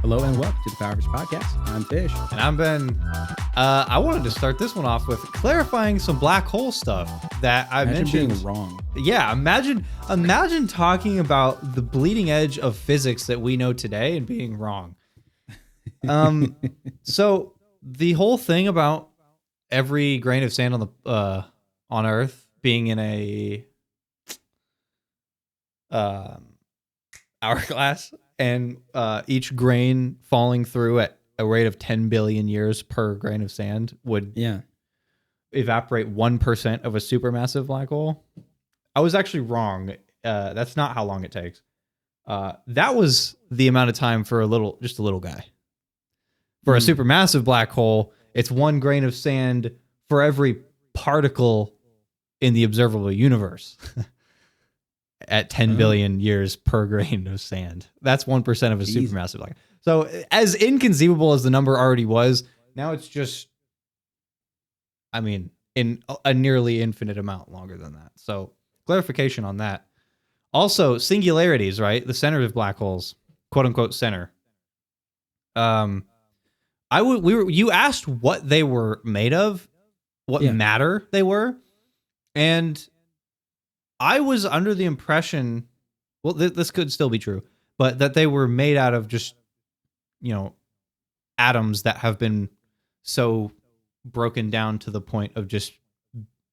Hello and welcome to the PowerFish podcast. I'm Fish. And I'm Ben. I wanted to start this one off with clarifying some black hole stuff that I mentioned. Being wrong. Yeah, imagine talking about the bleeding edge of physics that we know today and being wrong. So the whole thing about every grain of sand on Earth being in a hourglass and each grain falling through at a rate of 10 billion years per grain of sand would evaporate 1% of a supermassive black hole. I was actually wrong. That's not how long it takes. That was the amount of time for just a little guy. For a supermassive black hole, it's one grain of sand for every particle in the observable universe. At 10 billion years per grain of sand. That's 1% of a supermassive black hole. So as inconceivable as the number already was, now it's just, in a nearly infinite amount longer than that. So clarification on that. Also, singularities, right? The center of black holes, quote unquote center. You asked what they were made of, what matter they were, and I was under the impression, well, this could still be true, but that they were made out of just, atoms that have been so broken down to the point of just,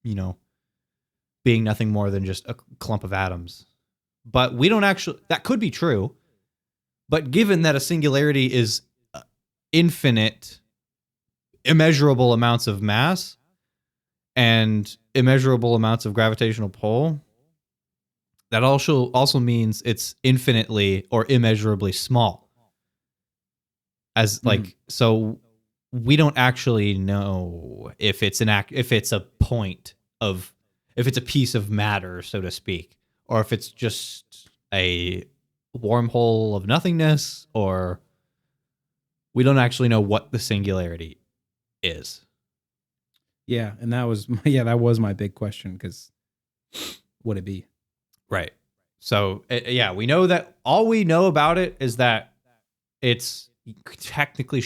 being nothing more than just a clump of atoms. But we don't actually, that could be true. But given that a singularity is infinite, immeasurable amounts of mass and immeasurable amounts of gravitational pull, that also means it's infinitely or immeasurably small. So we don't actually know if it's a piece of matter, so to speak, or if it's just a wormhole of nothingness, or we don't actually know what the singularity is. Yeah, and that was my big question, because would it be? Right. So, we know that all we know about it is that it's technically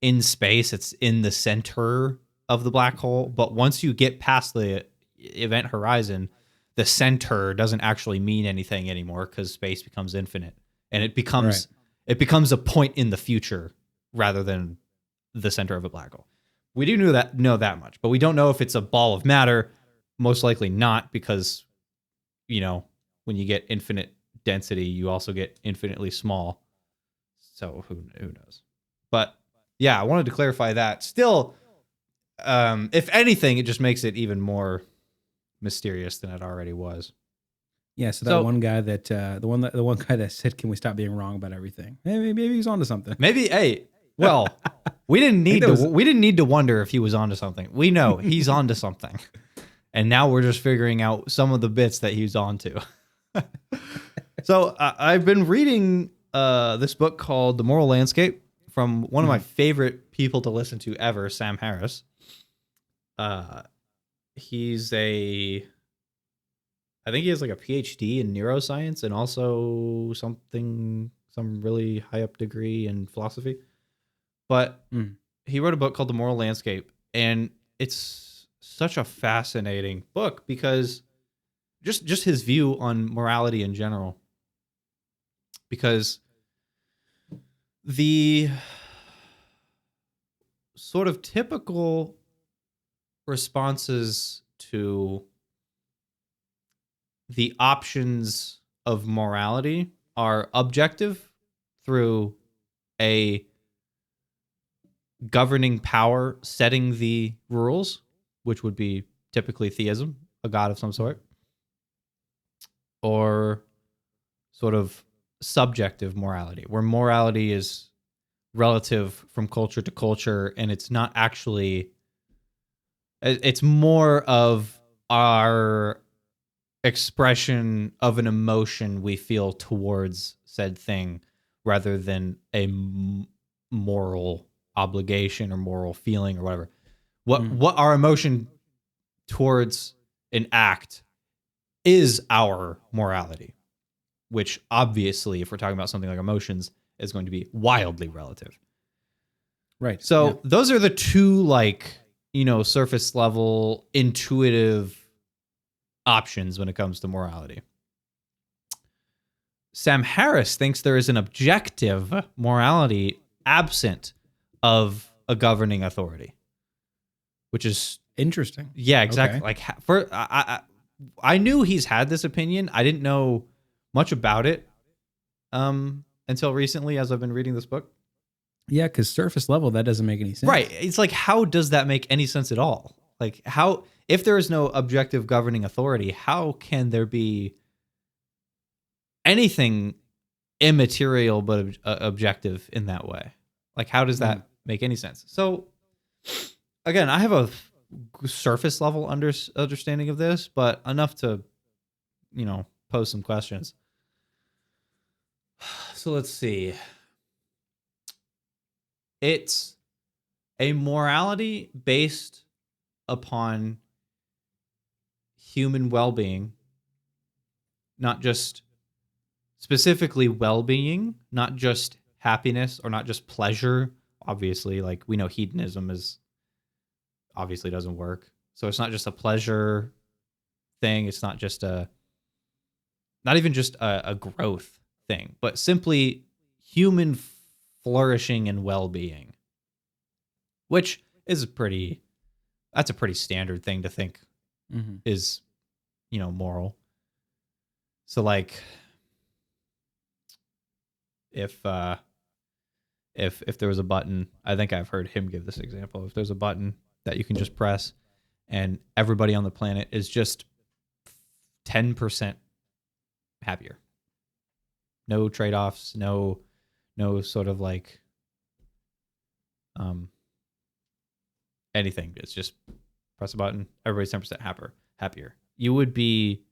in space. It's in the center of the black hole. But once you get past the event horizon, the center doesn't actually mean anything anymore, because space becomes infinite. And it becomes a point in the future rather than the center of a black hole. We do know that much, but we don't know if it's a ball of matter. Most likely not, because when you get infinite density, you also get infinitely small. So who knows? But yeah, I wanted to clarify that. Still, if anything, it just makes it even more mysterious than it already was. Yeah. So one guy that the one guy that said, "Can we stop being wrong about everything?" Maybe he's onto something. Maybe. Hey, well, we didn't need to wonder if he was onto something. We know he's onto something. And now we're just figuring out some of the bits that he's onto. So I've been reading this book called The Moral Landscape from one of my favorite people to listen to ever, Sam Harris. He's I think he has like a PhD in neuroscience and also some really high up degree in philosophy. But he wrote a book called The Moral Landscape, and it's such a fascinating book because just his view on morality in general. Because the sort of typical responses to the options of morality are objective through a governing power setting the rules, which would be typically theism, a god of some sort, or sort of subjective morality, where morality is relative from culture to culture, and it's not actually, it's more of our expression of an emotion we feel towards said thing rather than a moral obligation or moral feeling or whatever. What our emotion towards an act is our morality, which obviously, if we're talking about something like emotions, is going to be wildly relative. Right. So those are the two, like, surface level intuitive options when it comes to morality. Sam Harris thinks there is an objective morality absent of a governing authority, which is interesting. Yeah, exactly. Okay. Like, I knew he's had this opinion. I didn't know much about it until recently, as I've been reading this book. Yeah, because surface level, that doesn't make any sense. Right. It's like, how does that make any sense at all? Like, how, if there is no objective governing authority, how can there be anything immaterial but objective in that way? Like, how does that make any sense? So, again, I have a surface level understanding of this, but enough to, pose some questions. So let's see. It's a morality based upon human well-being, not just specifically well-being, not just happiness or not just pleasure. Obviously, like, we know hedonism obviously doesn't work. So it's not just a pleasure thing. It's not even just a growth thing, but simply human flourishing and well-being, which is that's a pretty standard thing to think is, moral. So, like, if there was a button, I think I've heard him give this example. If there's a button that you can just press and everybody on the planet is just 10% happier, no trade-offs, no sort of like anything. It's just press a button, everybody's 10% happier. You would be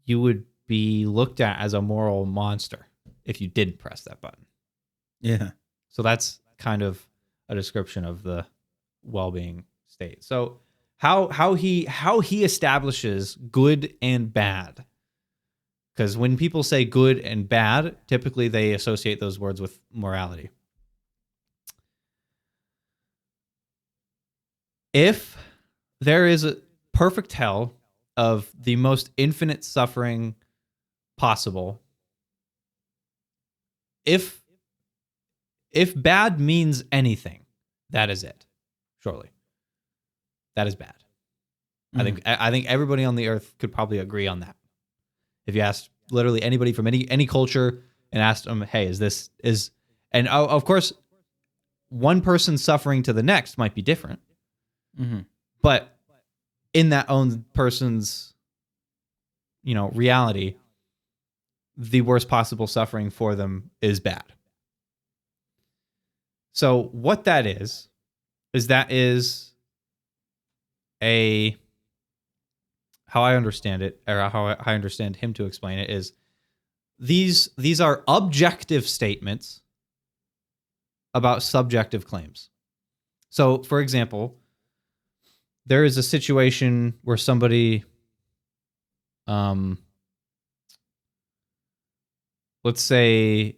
looked at as a moral monster if you didn't press that button. Yeah. So that's kind of a description of the well-being state. So how he establishes good and bad, because when people say good and bad, typically they associate those words with morality. If there is a perfect hell of the most infinite suffering possible, if bad means anything, that is it. Surely, that is bad. I think everybody on the earth could probably agree on that. If you asked literally anybody from any culture and asked them, "Hey, and of course, one person's suffering to the next might be different, but in that own person's, reality, the worst possible suffering for them is bad." So what that is how I understand it, or how I understand him to explain it, is these are objective statements about subjective claims. So, for example, there is a situation where somebody, let's say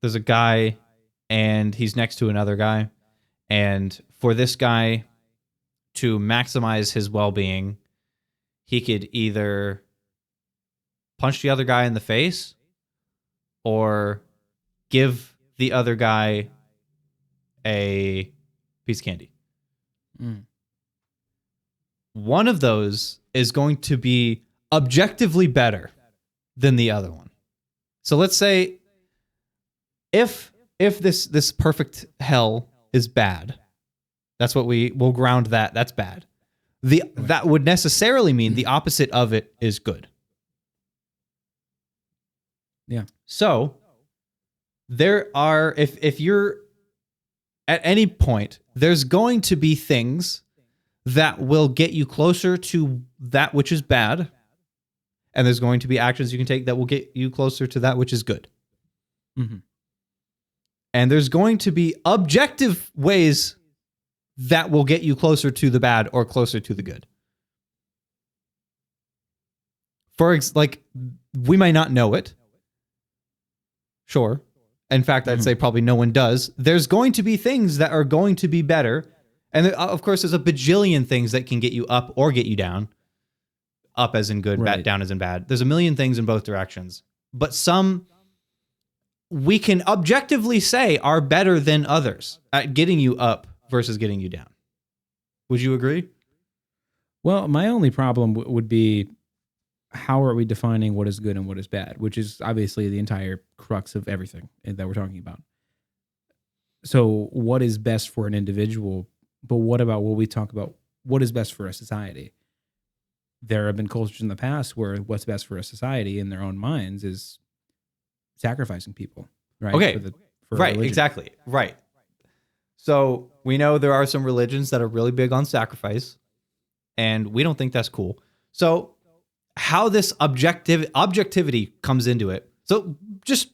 there's a guy and he's next to another guy, and for this guy to maximize his well-being, he could either punch the other guy in the face or give the other guy a piece of candy. One of those is going to be objectively better than the other one. So let's say if this perfect hell is bad, that's what we'll ground that's bad. That would necessarily mean the opposite of it is good. Yeah. So there are, if you're at any point, there's going to be things that will get you closer to that which is bad, and there's going to be actions you can take that will get you closer to that which is good. And there's going to be objective ways that will get you closer to the bad or closer to the good. Like, we might not know it, Sure. In fact, I'd say probably no one does. There's going to be things that are going to be better. And of course, there's a bajillion things that can get you up or get you down. Up as in good, bad, down as in bad. There's a million things in both directions. But some we can objectively say are better than others at getting you up versus getting you down. Would you agree? Well, my only problem would be, how are we defining what is good and what is bad, which is obviously the entire crux of everything that we're talking about. So what is best for an individual, but what about what we talk about, what is best for a society? There have been cultures in the past where what's best for a society in their own minds is sacrificing people, right? Okay, for right, religion. exactly, right. So we know there are some religions that are really big on sacrifice, and we don't think that's cool. So how this objectivity comes into it. So just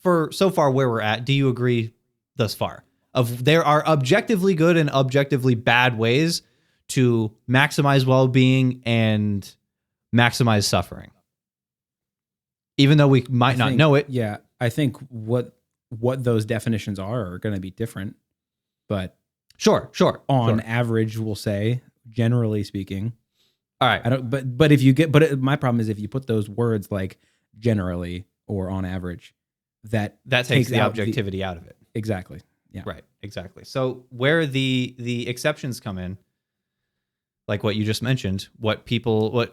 for so far where we're at, do you agree thus far? There are objectively good and objectively bad ways to maximize well-being and maximize suffering. Even though we might not know it. Yeah, I think what those definitions are going to be different, but sure. On average, we'll say, generally speaking. All right. I don't, but if you get, my problem is if you put those words like generally or on average, that takes the objectivity out of it. Exactly. Yeah. Right. Exactly. So where the exceptions come in, like what you just mentioned, what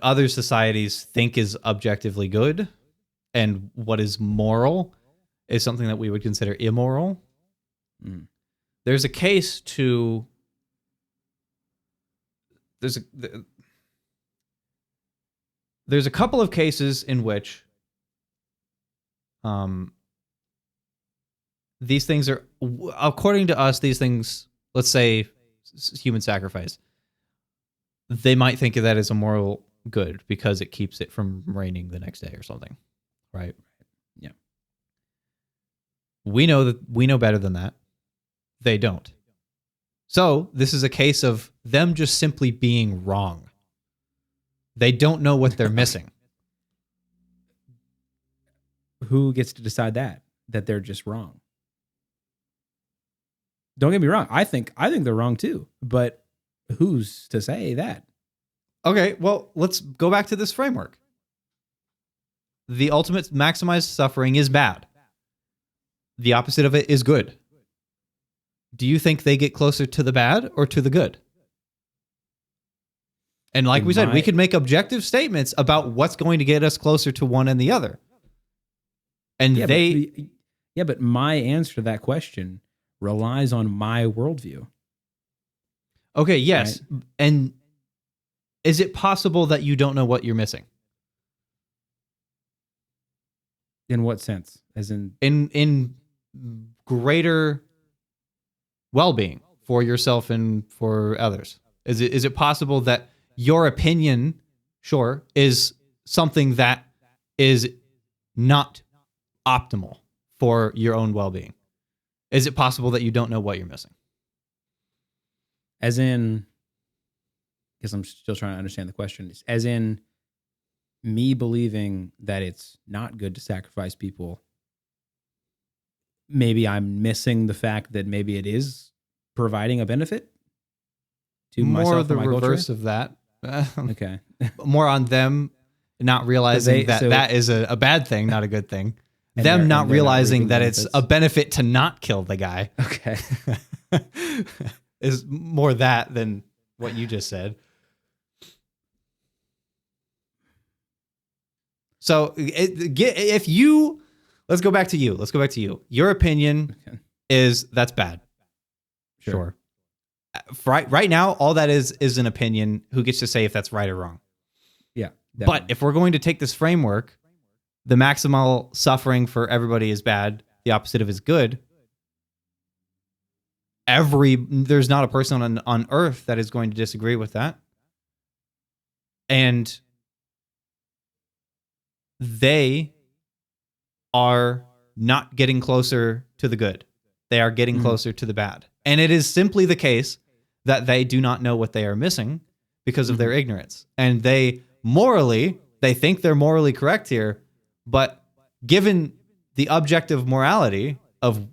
other societies think is objectively good and what is moral is something that we would consider immoral. There's a case to, there's a couple of cases in which these things are, according to us, these things, let's say human sacrifice, they might think of that as a moral good because it keeps it from raining the next day or something, right? Yeah. We know better than that. They don't. So this is a case of them just simply being wrong. They don't know what they're missing. Who gets to decide that they're just wrong? Don't get me wrong. I think they're wrong too, but who's to say that? Okay, well, let's go back to this framework. The ultimate maximized suffering is bad. The opposite of it is good. Do you think they get closer to the bad or to the good? And like we said, we could make objective statements about what's going to get us closer to one and the other. And but my answer to that question relies on my worldview. Okay, yes. Right? And is it possible that you don't know what you're missing? In what sense? As in greater well-being for yourself and for others. Is it possible that your opinion, sure, is something that is not optimal for your own well-being? Is it possible that you don't know what you're missing? As in, because I'm still trying to understand the question, as in me believing that it's not good to sacrifice people, maybe I'm missing the fact that maybe it is providing a benefit to myself. More the reverse of that. Okay. More on them not realizing that is a bad thing, not a good thing. Them not realizing that it's a benefit to not kill the guy. Okay. Is more that than what you just said. So let's go back to you. Your opinion is that's bad. Sure. Right now, all that is an opinion. Who gets to say if that's right or wrong? Yeah. Definitely. But if we're going to take this framework, the maximal suffering for everybody is bad. The opposite of is good. There's not a person on earth that is going to disagree with that. And they are not getting closer to the good. They are getting closer to the bad. And it is simply the case that they do not know what they are missing because of their ignorance. And they think they're morally correct here, but given the objective morality of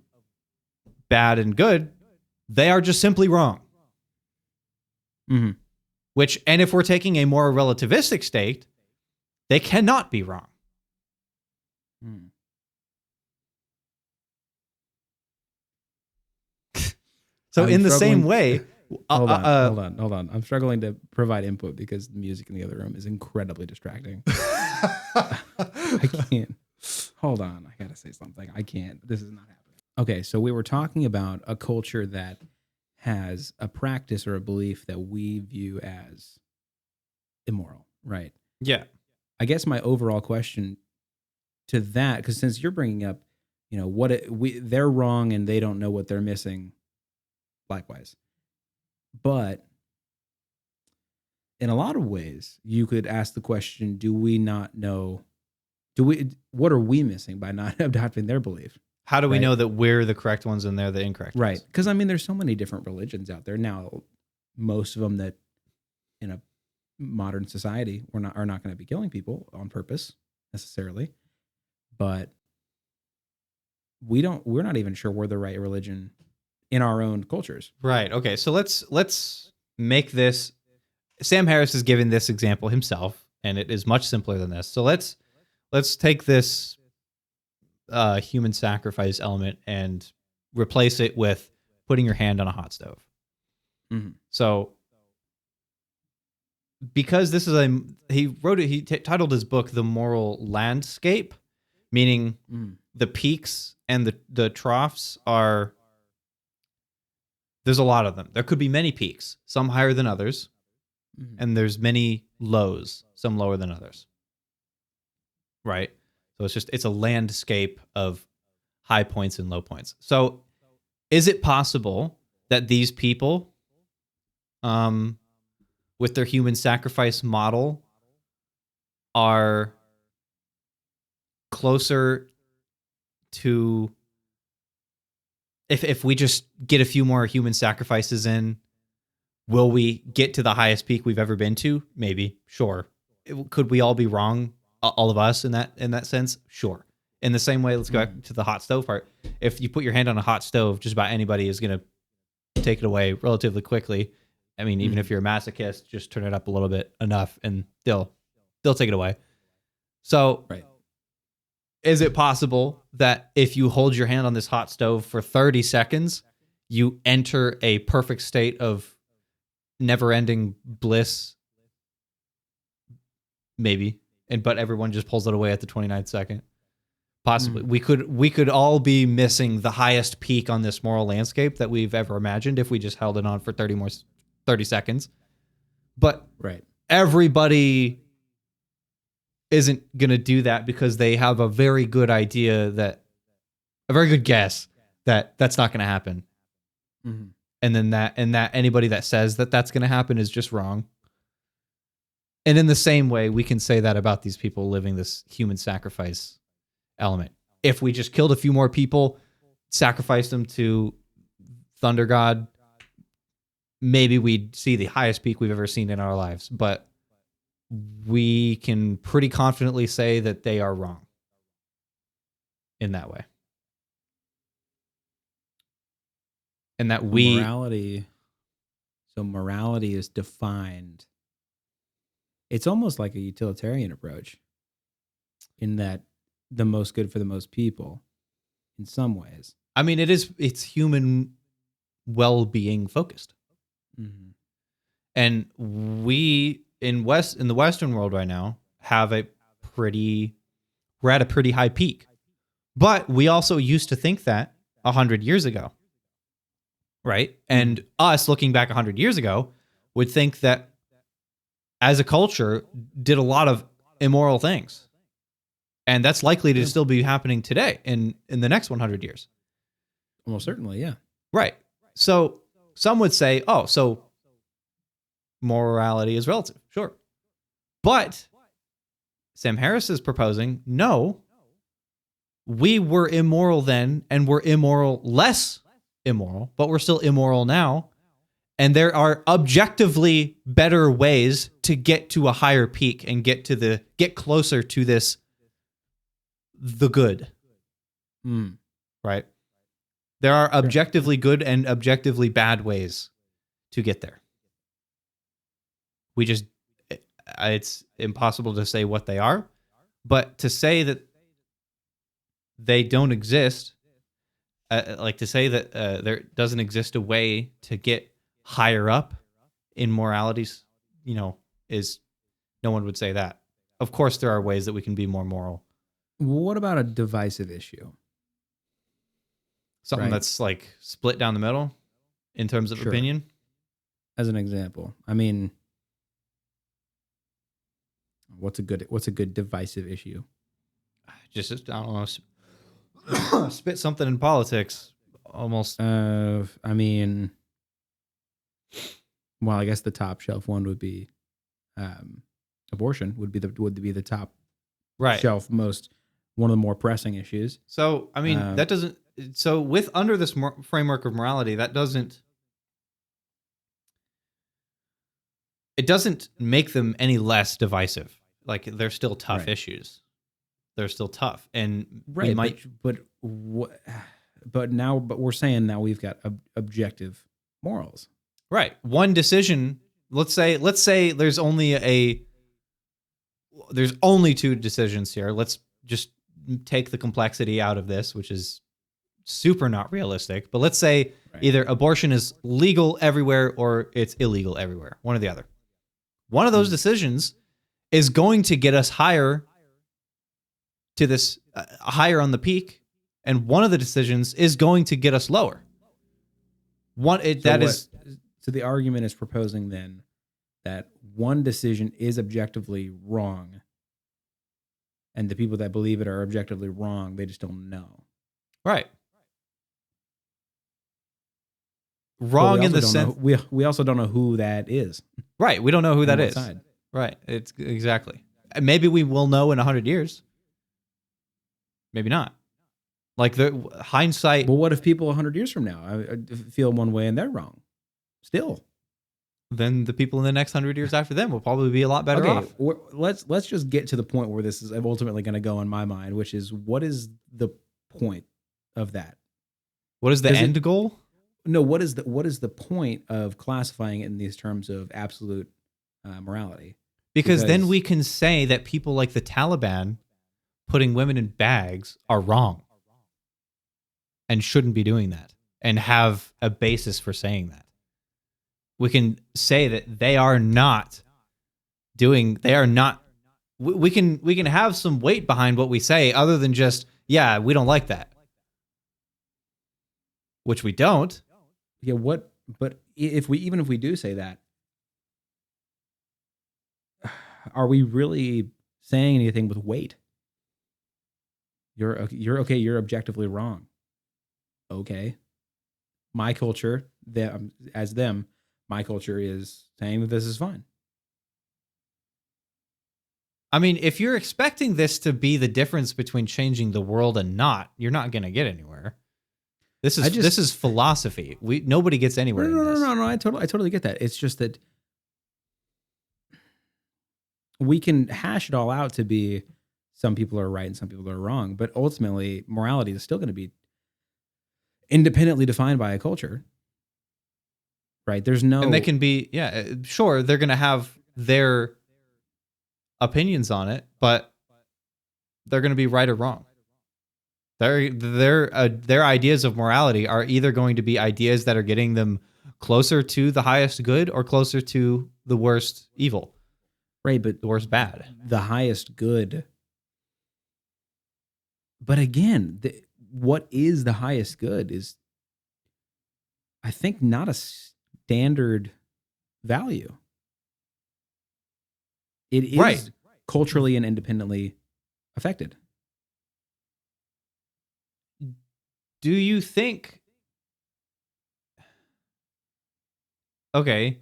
bad and good, they are just simply wrong. Mm-hmm. And if we're taking a more relativistic state, they cannot be wrong. Mm. So in the same way, hold on. I'm struggling to provide input because the music in the other room is incredibly distracting. I can't. Hold on. I gotta say something. I can't. This is not happening. Okay, so we were talking about a culture that has a practice or a belief that we view as immoral, right? Yeah. I guess my overall question to that, because since you're bringing up, they're wrong and they don't know what they're missing. Likewise, but in a lot of ways, you could ask the question: do we not know? What are we missing by not adopting their belief? How do we know that we're the correct ones and they're the incorrect ones? Right. Because, I mean, there's so many different religions out there now. Most of them that in a modern society are not going to be killing people on purpose necessarily. But we're not even sure we're the right religion in our own cultures. Right. Okay. So let's make this. Sam Harris has given this example himself, and it is much simpler than this. So let's take this human sacrifice element and replace it with putting your hand on a hot stove. Mm-hmm. So because this is he titled his book "The Moral Landscape," meaning the peaks and the troughs are. There's a lot of them. There could be many peaks, some higher than others, and there's many lows, some lower than others. Right? So it's a landscape of high points and low points. So is it possible that these people, with their human sacrifice model, are closer to... If we just get a few more human sacrifices in, will we get to the highest peak we've ever been to? Maybe. Sure. Could we all be wrong? All of us in that sense? Sure. In the same way, let's go back to the hot stove part. If you put your hand on a hot stove, just about anybody is going to take it away relatively quickly. I mean, even if you're a masochist, just turn it up a little bit enough and they'll take it away. So... Right. Is it possible that if you hold your hand on this hot stove for 30 seconds, you enter a perfect state of never-ending bliss? Maybe. But everyone just pulls it away at the 29th second. Possibly. We could all be missing the highest peak on this moral landscape that we've ever imagined if we just held it on for 30 seconds. But everybody isn't going to do that because they have a very good guess that that's not going to happen. Mm-hmm. And then that anybody that says that that's going to happen is just wrong. And in the same way, we can say that about these people living this human sacrifice element. If we just killed a few more people, sacrificed them to Thunder God, maybe we'd see the highest peak we've ever seen in our lives. But we can pretty confidently say that they are wrong in that way. And that morality is defined. It's almost like a utilitarian approach in that the most good for the most people in some ways. I mean, it's human well-being focused. Mm-hmm. And we in the Western world right now we're at a pretty high peak. But we also used to think that 100 years ago. Right? And us looking back 100 years ago would think that as a culture did a lot of immoral things. And that's likely to still be happening today in the next 100 years. Almost certainly, yeah. Right. So some would say, so morality is relative. Sure. But Sam Harris is proposing, no, we were immoral then and we're less immoral, but we're still immoral now. And there are objectively better ways to get to a higher peak and get closer to the good. Mm. right? There are Sure. objectively good and objectively bad ways to get there. We just, it's impossible to say what they are, but to say that they don't exist, like to say that there doesn't exist a way to get higher up in moralities, is, no one would say that. Of course, there are ways that we can be more moral. What about a divisive issue? Something Right. that's like split down the middle in terms of Sure. opinion. As an example, I mean, what's a good divisive issue? Just, I don't know, spit something in politics. Almost. I mean, well, I guess the top shelf one would be abortion would be the top Right. shelf one of the more pressing issues. So, I mean, that doesn't, so with under this framework of morality, it doesn't make them any less divisive. Like, they're still tough issues. They're still tough. And right. we might, but we're saying now we've got objective morals. right. One decision, let's say there's only two decisions here. Let's just take the complexity out of this, which is super not realistic. But let's say either abortion is legal everywhere or it's illegal everywhere, one or the other. One of those decisions is going to get us higher to this, higher on the peak, and one of the decisions is going to get us lower. So the argument is proposing then that one decision is objectively wrong, and the people that believe it are objectively wrong. They just don't know. Right. Wrong in the sense we also don't know who that is. Right. We don't know who that is. Side. Right. It's exactly. Maybe we will know in 100 years. Maybe not. Like the hindsight. Well, what if people 100 years from now I feel one way and they're wrong? Still. Then the people in the next 100 years after them will probably be a lot better off. Let's just get to the point where this is ultimately going to go in my mind, which is, what is the point of that? What is the end goal? No, what is the point of classifying it in these terms of absolute morality? Because then we can say that people like the Taliban putting women in bags are wrong and shouldn't be doing that, and have a basis for saying that. We can say that they are not. We can have some weight behind what we say, other than just, yeah, we don't like that, which we don't. Yeah, what? But if we do say that, are we really saying anything with weight? You're okay. You're objectively wrong. Okay, my culture, my culture is saying that this is fine. I mean, if you're expecting this to be the difference between changing the world and not, you're not going to get anywhere. This is philosophy. Nobody gets anywhere. No. I totally get that. It's just that we can hash it all out to be some people are right and some people are wrong, but ultimately morality is still going to be independently defined by a culture. Right? There's no, and they can be, sure, they're going to have their opinions on it, but they're going to be right or wrong. Their ideas of morality are either going to be ideas that are getting them closer to the highest good or closer to the worst evil. Right, but the worst bad. The highest good. But again, what is the highest good is, I think, not a standard value. It is culturally and independently affected. Do you think? Okay,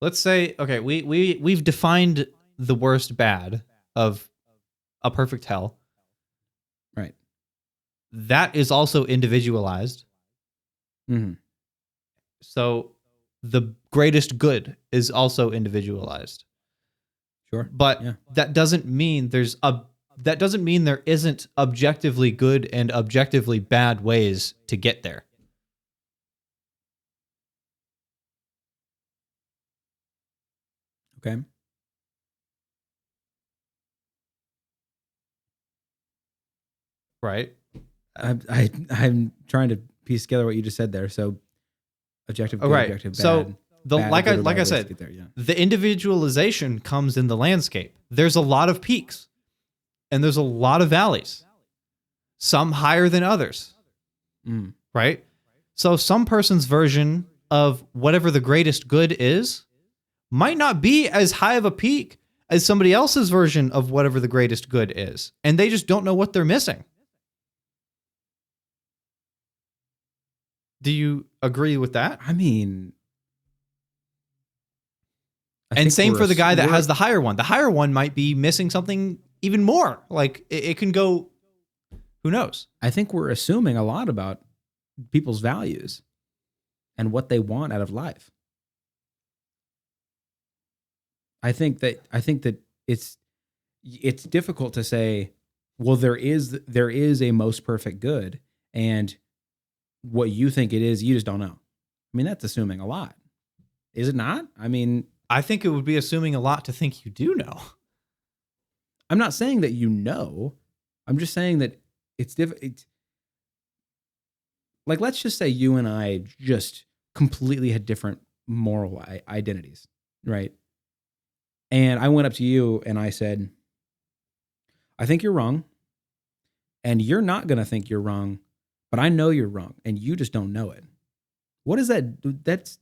let's say we've defined the worst bad of a perfect hell. Right. That is also individualized. Mm-hmm. So the greatest good is also individualized. Sure. But that doesn't mean there's that doesn't mean there isn't objectively good and objectively bad ways to get there. Okay. Right? I'm trying to piece together what you just said there. So objective good, Right. objective bad. So like I good or bad ways to said, get there, yeah. the individualization comes in the landscape. There's a lot of peaks and there's a lot of valleys, some higher than others. Right? So some person's version of whatever the greatest good is might not be as high of a peak as somebody else's version of whatever the greatest good is. And they just don't know what they're missing. Do you agree with that? I mean, and same for the guy that has the higher one. The higher one might be missing something even more. Like it can go, who knows? I think we're assuming a lot about people's values and what they want out of life. I think that it's difficult to say, well, there is a most perfect good, and what you think it is, you just don't know. I mean, that's assuming a lot. Is it not? I mean, I think it would be assuming a lot to think you do know. I'm not saying that you know. I'm just saying that it's different. Like, let's just say you and I just completely had different moral identities, right? And I went up to you and I said, I think you're wrong. And you're not going to think you're wrong, but I know you're wrong and you just don't know it. What is that?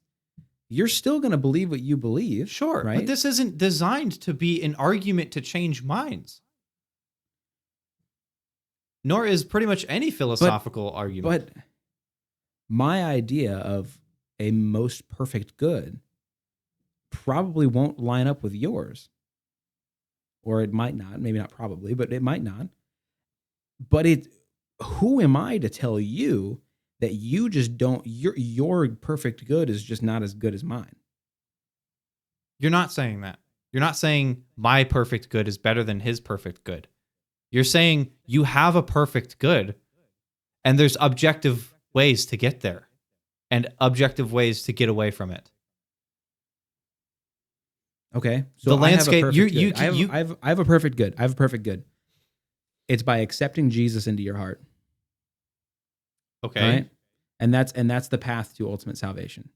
You're still going to believe what you believe. Sure. Right? But this isn't designed to be an argument to change minds. Nor is pretty much any philosophical argument. But my idea of a most perfect good probably won't line up with yours. Or it might not. Maybe not probably, but it might not. But who am I to tell you that you just don't, your perfect good is just not as good as mine? You're not saying that. You're not saying my perfect good is better than his perfect good. You're saying you have a perfect good and there's objective ways to get there and objective ways to get away from it. Okay. So the landscape, I have a perfect good. I have a perfect good. It's by accepting Jesus into your heart. Okay. Right? And that's the path to ultimate salvation.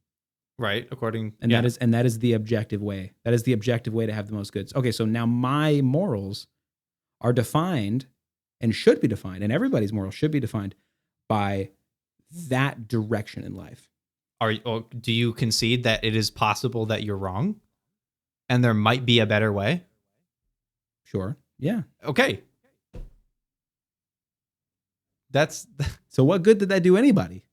Right. That is the objective way. That is the objective way to have the most goods. Okay, so now my morals are defined and should be defined, and everybody's morals should be defined by that direction in life. Do you concede that it is possible that you're wrong and there might be a better way? Sure. Yeah. Okay. So what good did that do anybody?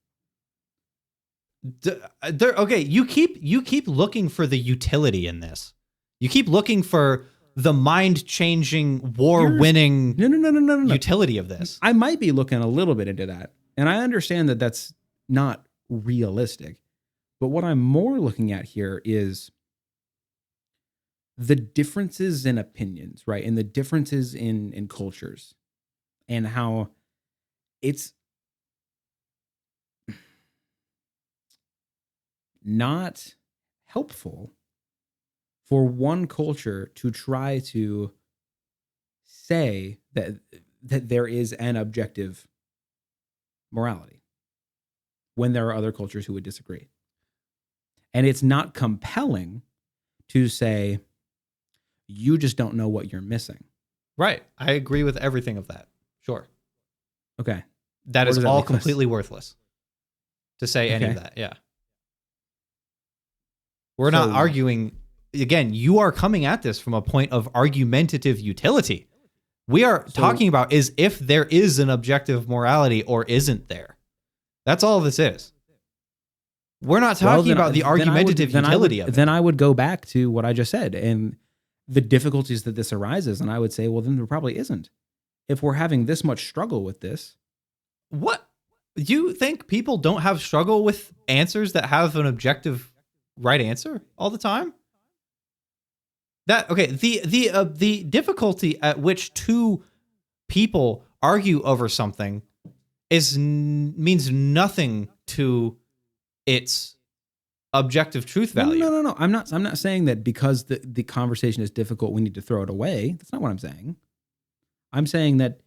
Okay, you keep looking for the utility in this. You keep looking for the mind-changing, war-winning no. utility of this. I might be looking a little bit into that, and I understand that that's not realistic. But what I'm more looking at here is the differences in opinions, right? And the differences in cultures, and how it's not helpful for one culture to try to say that there is an objective morality when there are other cultures who would disagree. And it's not compelling to say, you just don't know what you're missing. Right. I agree with everything of that. Sure. Okay. That is all completely worthless to say any of that. Yeah. We're not arguing. Again, you are coming at this from a point of argumentative utility. We are talking about is if there is an objective morality or isn't there. That's all this is. We're not talking about the argumentative utility of it. Then I would go back to what I just said and the difficulties that this arises. And I would say, well, then there probably isn't. If we're having this much struggle with this. What? You think people don't have struggle with answers that have an objective right answer all the time? The difficulty at which two people argue over something means nothing to its objective truth value. No. I'm not saying that because the conversation is difficult, we need to throw it away. That's not what I'm saying. I'm saying that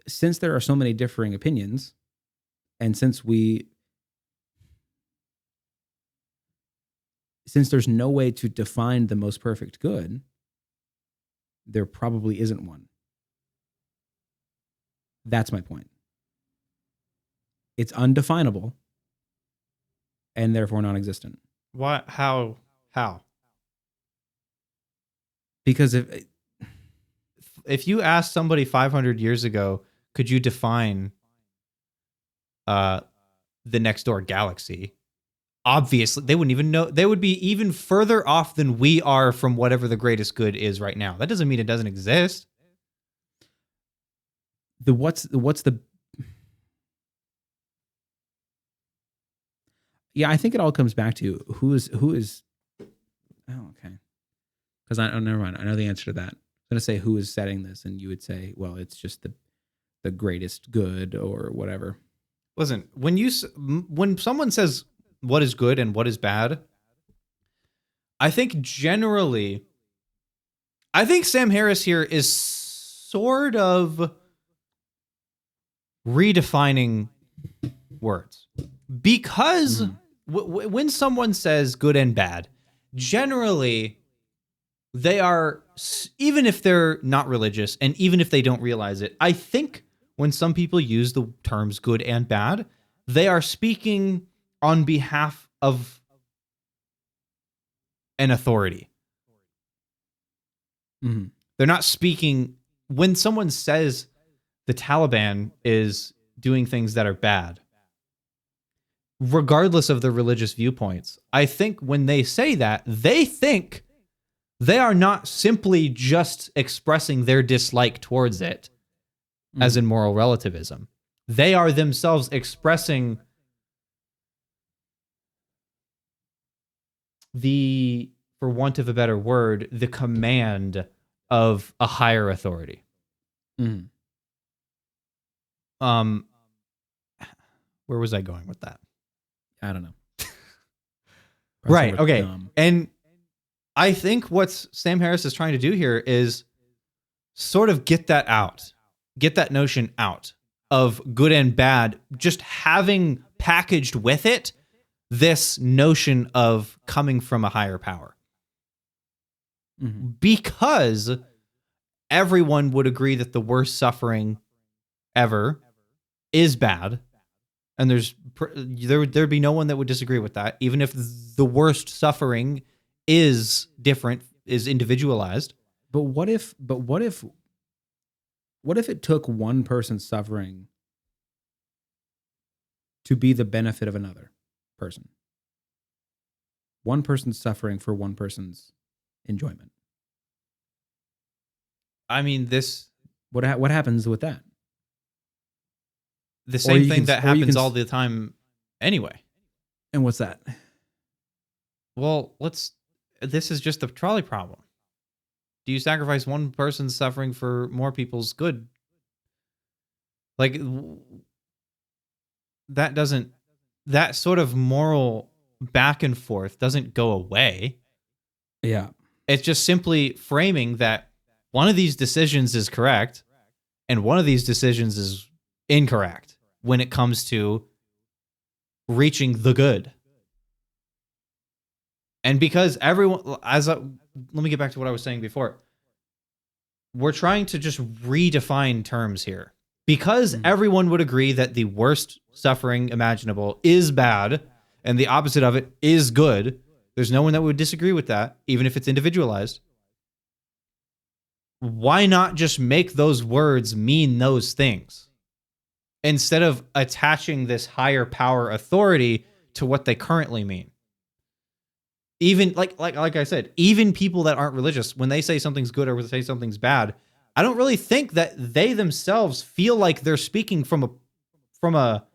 since there are so many differing opinions, and since there's no way to define the most perfect good, there probably isn't one. That's my point. It's undefinable and therefore non-existent. What? How? Because if you asked somebody 500 years ago, could you define the next door galaxy? Obviously, they wouldn't even know. They would be even further off than we are from whatever the greatest good is right now. That doesn't mean it doesn't exist. Yeah, I think it all comes back to who is. Oh, okay. Because never mind. I know the answer to that. I'm going to say who is setting this, and you would say, well, it's just the greatest good or whatever. Listen, when someone says what is good and what is bad, I think generally, Sam Harris here is sort of redefining words, because when someone says good and bad, generally they are, even if they're not religious and even if they don't realize it, I think when some people use the terms good and bad, they are speaking on behalf of an authority. Mm-hmm. They're not speaking when someone says the Taliban is doing things that are bad, regardless of their religious viewpoints. I think when they say that, they think they are not simply just expressing their dislike towards it, as in moral relativism. They are themselves expressing for want of a better word, the command of a higher authority. Mm. Where was I going with that? I don't know. Right. Okay. And I think what Sam Harris is trying to do here is sort of get that notion out of good and bad, just having packaged with it this notion of coming from a higher power. Mm-hmm. Because everyone would agree that the worst suffering ever is bad. And there'd be no one that would disagree with that, even if the worst suffering is different, is individualized. But what if it took one person's suffering to be the benefit of another person? One person's suffering for one person's enjoyment. I mean, what happens with that? The same thing that happens all the time anyway. And what's that? Well, this is just the trolley problem. Do you sacrifice one person's suffering for more people's good? Like, that sort of moral back and forth doesn't go away. Yeah. It's just simply framing that one of these decisions is correct and one of these decisions is incorrect when it comes to reaching the good. And because let me get back to what I was saying before. We're trying to just redefine terms here. Because everyone would agree that the worst suffering imaginable is bad and the opposite of it is good. There's no one that would disagree with that, even if it's individualized. Why not just make those words mean those things instead of attaching this higher power authority to what they currently mean? Even like I said, even people that aren't religious, when they say something's good or when they say something's bad, I don't really think that they themselves feel like they're speaking from a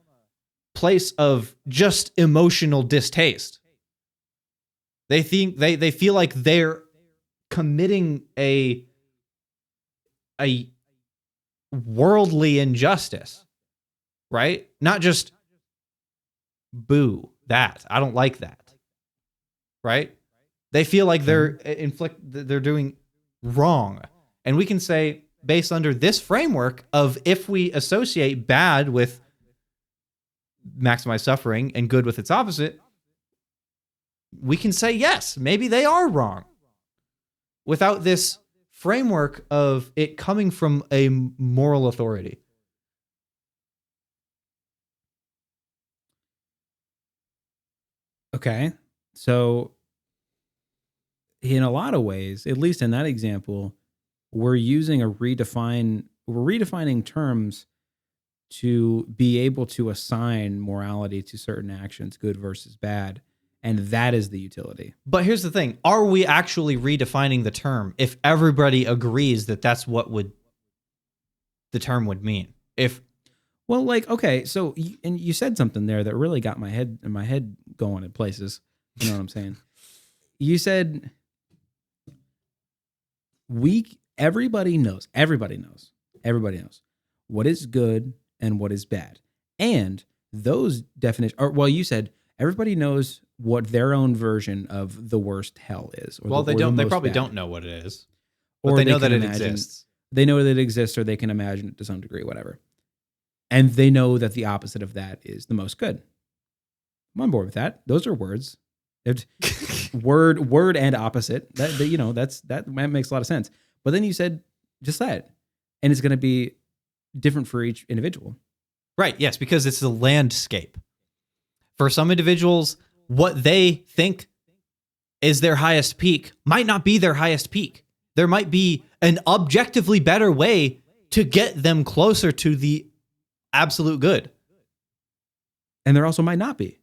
place of just emotional distaste. They think they feel like they're committing a worldly injustice, right? Not just boo that. I don't like that, right? They feel like they're doing wrong. And we can say, based under this framework of if we associate bad with maximize suffering and good with its opposite, we can say, yes, maybe they are wrong. Without this framework of it coming from a moral authority. Okay. So in a lot of ways, at least in that example, we're redefining terms to be able to assign morality to certain actions, good versus bad. And that is the utility. But here's the thing. Are we actually redefining the term if everybody agrees that that's what the term would mean? Well, like, okay, so and you said something there that really got my head going in places. You know what I'm saying? You said everybody knows what is good and what is bad. And those definitions you said everybody knows what their own version of the worst hell is. They probably don't know what it is. But they know that it exists. They know that it exists, or they can imagine it to some degree, whatever. And they know that the opposite of that is the most good. I'm on board with that. Those are words. word and opposite. That makes a lot of sense. But then you said just that. And it's going to be different for each individual. Right, yes, because it's the landscape. For some individuals, what they think is their highest peak might not be their highest peak. There might be an objectively better way to get them closer to the absolute good. And there also might not be.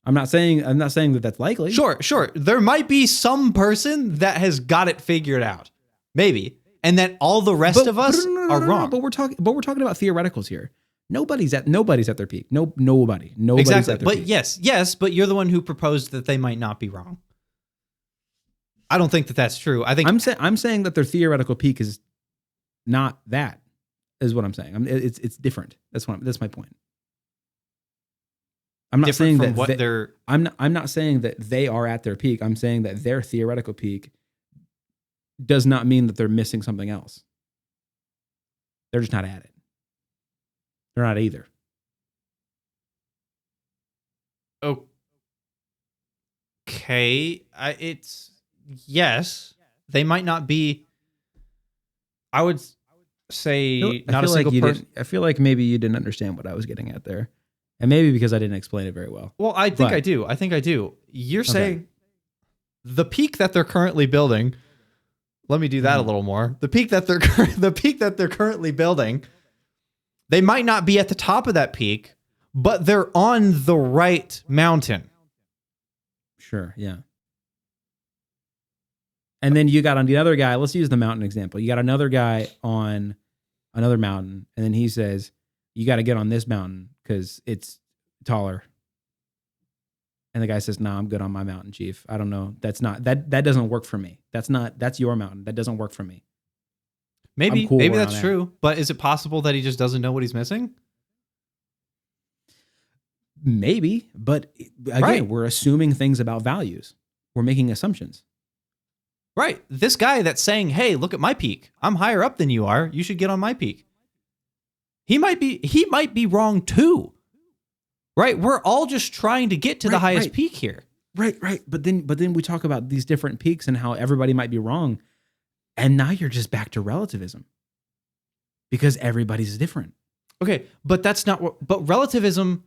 I'm not saying that that's likely. Sure. There might be some person that has got it figured out. Maybe. And that all the rest of us are wrong. But we're talking about theoreticals here. Nobody's at their peak. Nobody. Exactly. At their but peak. yes, but you're the one who proposed that they might not be wrong. I don't think that that's true. I think I'm saying that their theoretical peak is not that. Is what I'm saying. It's different. That's my point. I'm not saying that I'm not saying that they are at their peak. I'm saying that their theoretical peak does not mean that they're missing something else. They're just not at it. They're not either. Okay. Yes. They might not be. I would say not a single person. I feel like maybe you didn't understand what I was getting at there. And maybe because I didn't explain it very well. Well, I think I do. You're saying the peak that they're currently building. Let me do that a little more. The peak that they're currently building, they might not be at the top of that peak, but they're on the right mountain. Sure, yeah. And then you got on the other guy. Let's use the mountain example. You got another guy on another mountain, and then he says, "You got to get on this mountain because it's taller." And the guy says, "No, I'm good on my mountain, chief. I don't know. That doesn't work for me. That's your mountain. That doesn't work for me." Maybe that's true. But is it possible that he just doesn't know what he's missing? Maybe, but again, we're assuming things about values. We're making assumptions. Right. This guy that's saying, "Hey, look at my peak. I'm higher up than you are. You should get on my peak." He might be wrong too. Right? We're all just trying to get to the highest peak here. Right. But then we talk about these different peaks and how everybody might be wrong. And now you're just back to relativism. Because everybody's different. Okay, but that's not what but relativism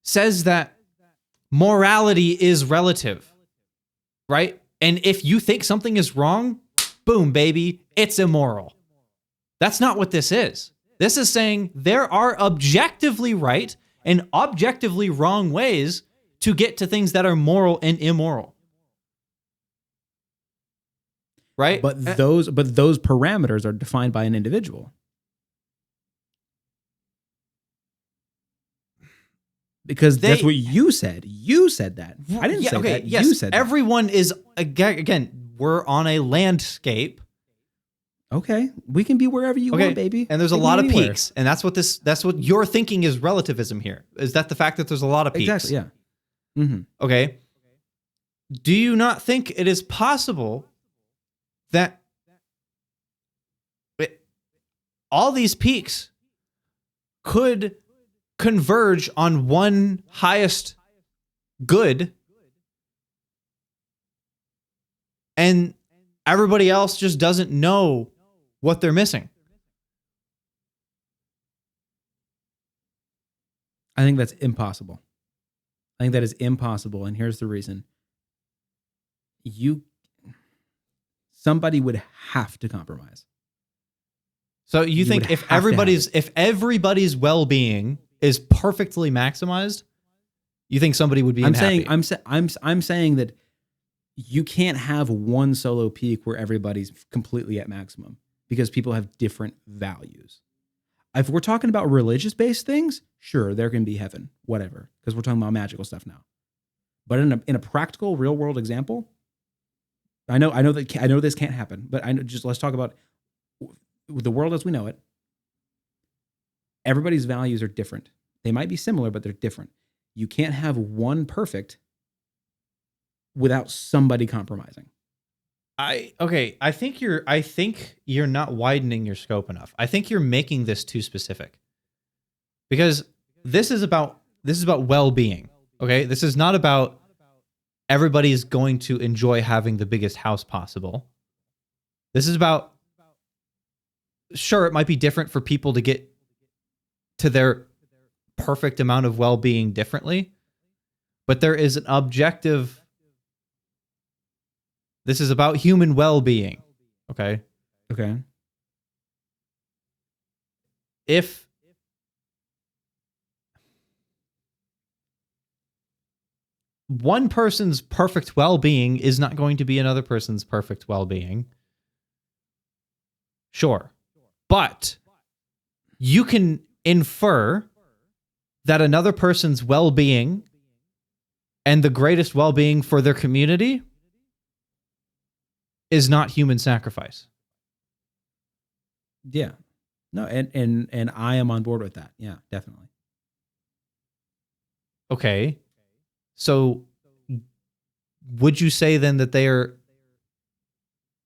says that morality is relative. Right? And if you think something is wrong, boom, baby, it's immoral. That's not what this is. This is saying there are objectively right and objectively wrong ways to get to things that are moral and immoral. Right? But those parameters are defined by an individual. Because that's what you said. You said that. I didn't say that. Yes, you said everyone is, again, we're on a landscape. Okay, we can be wherever you want, baby. And there's a Take me lot of anywhere. peaks, and that's what you're thinking is relativism here. Is that the fact that there's a lot of peaks? Exactly. Yeah. Mm-hmm. Okay. Do you not think it is possible that all these peaks could converge on one highest good, and everybody else just doesn't know what they're missing? I think that's impossible. I think that is impossible, and here's the reason. Somebody would have to compromise. So you think if everybody's well-being is perfectly maximized, you think somebody would be unhappy? I'm saying that you can't have one solo peak where everybody's completely at maximum because people have different values. If we're talking about religious-based things, sure, there can be heaven, whatever, because we're talking about magical stuff now. But in a practical, real-world example, I know this can't happen, but let's talk about the world as we know it. Everybody's values are different. They might be similar, but they're different. You can't have one perfect without somebody compromising. I think you're not widening your scope enough. I think you're making this too specific. Because this is about well-being. Okay? This is not about everybody's going to enjoy having the biggest house possible. This is about, sure, it might be different for people to get to their perfect amount of well-being differently, but there is an objective. This is about human well-being. Okay? Okay. If one person's perfect well-being is not going to be another person's perfect well-being, sure. But you can infer that another person's well-being and the greatest well-being for their community is not human sacrifice. Yeah. No, and I am on board with that. Yeah, definitely. Okay. So would you say then that they are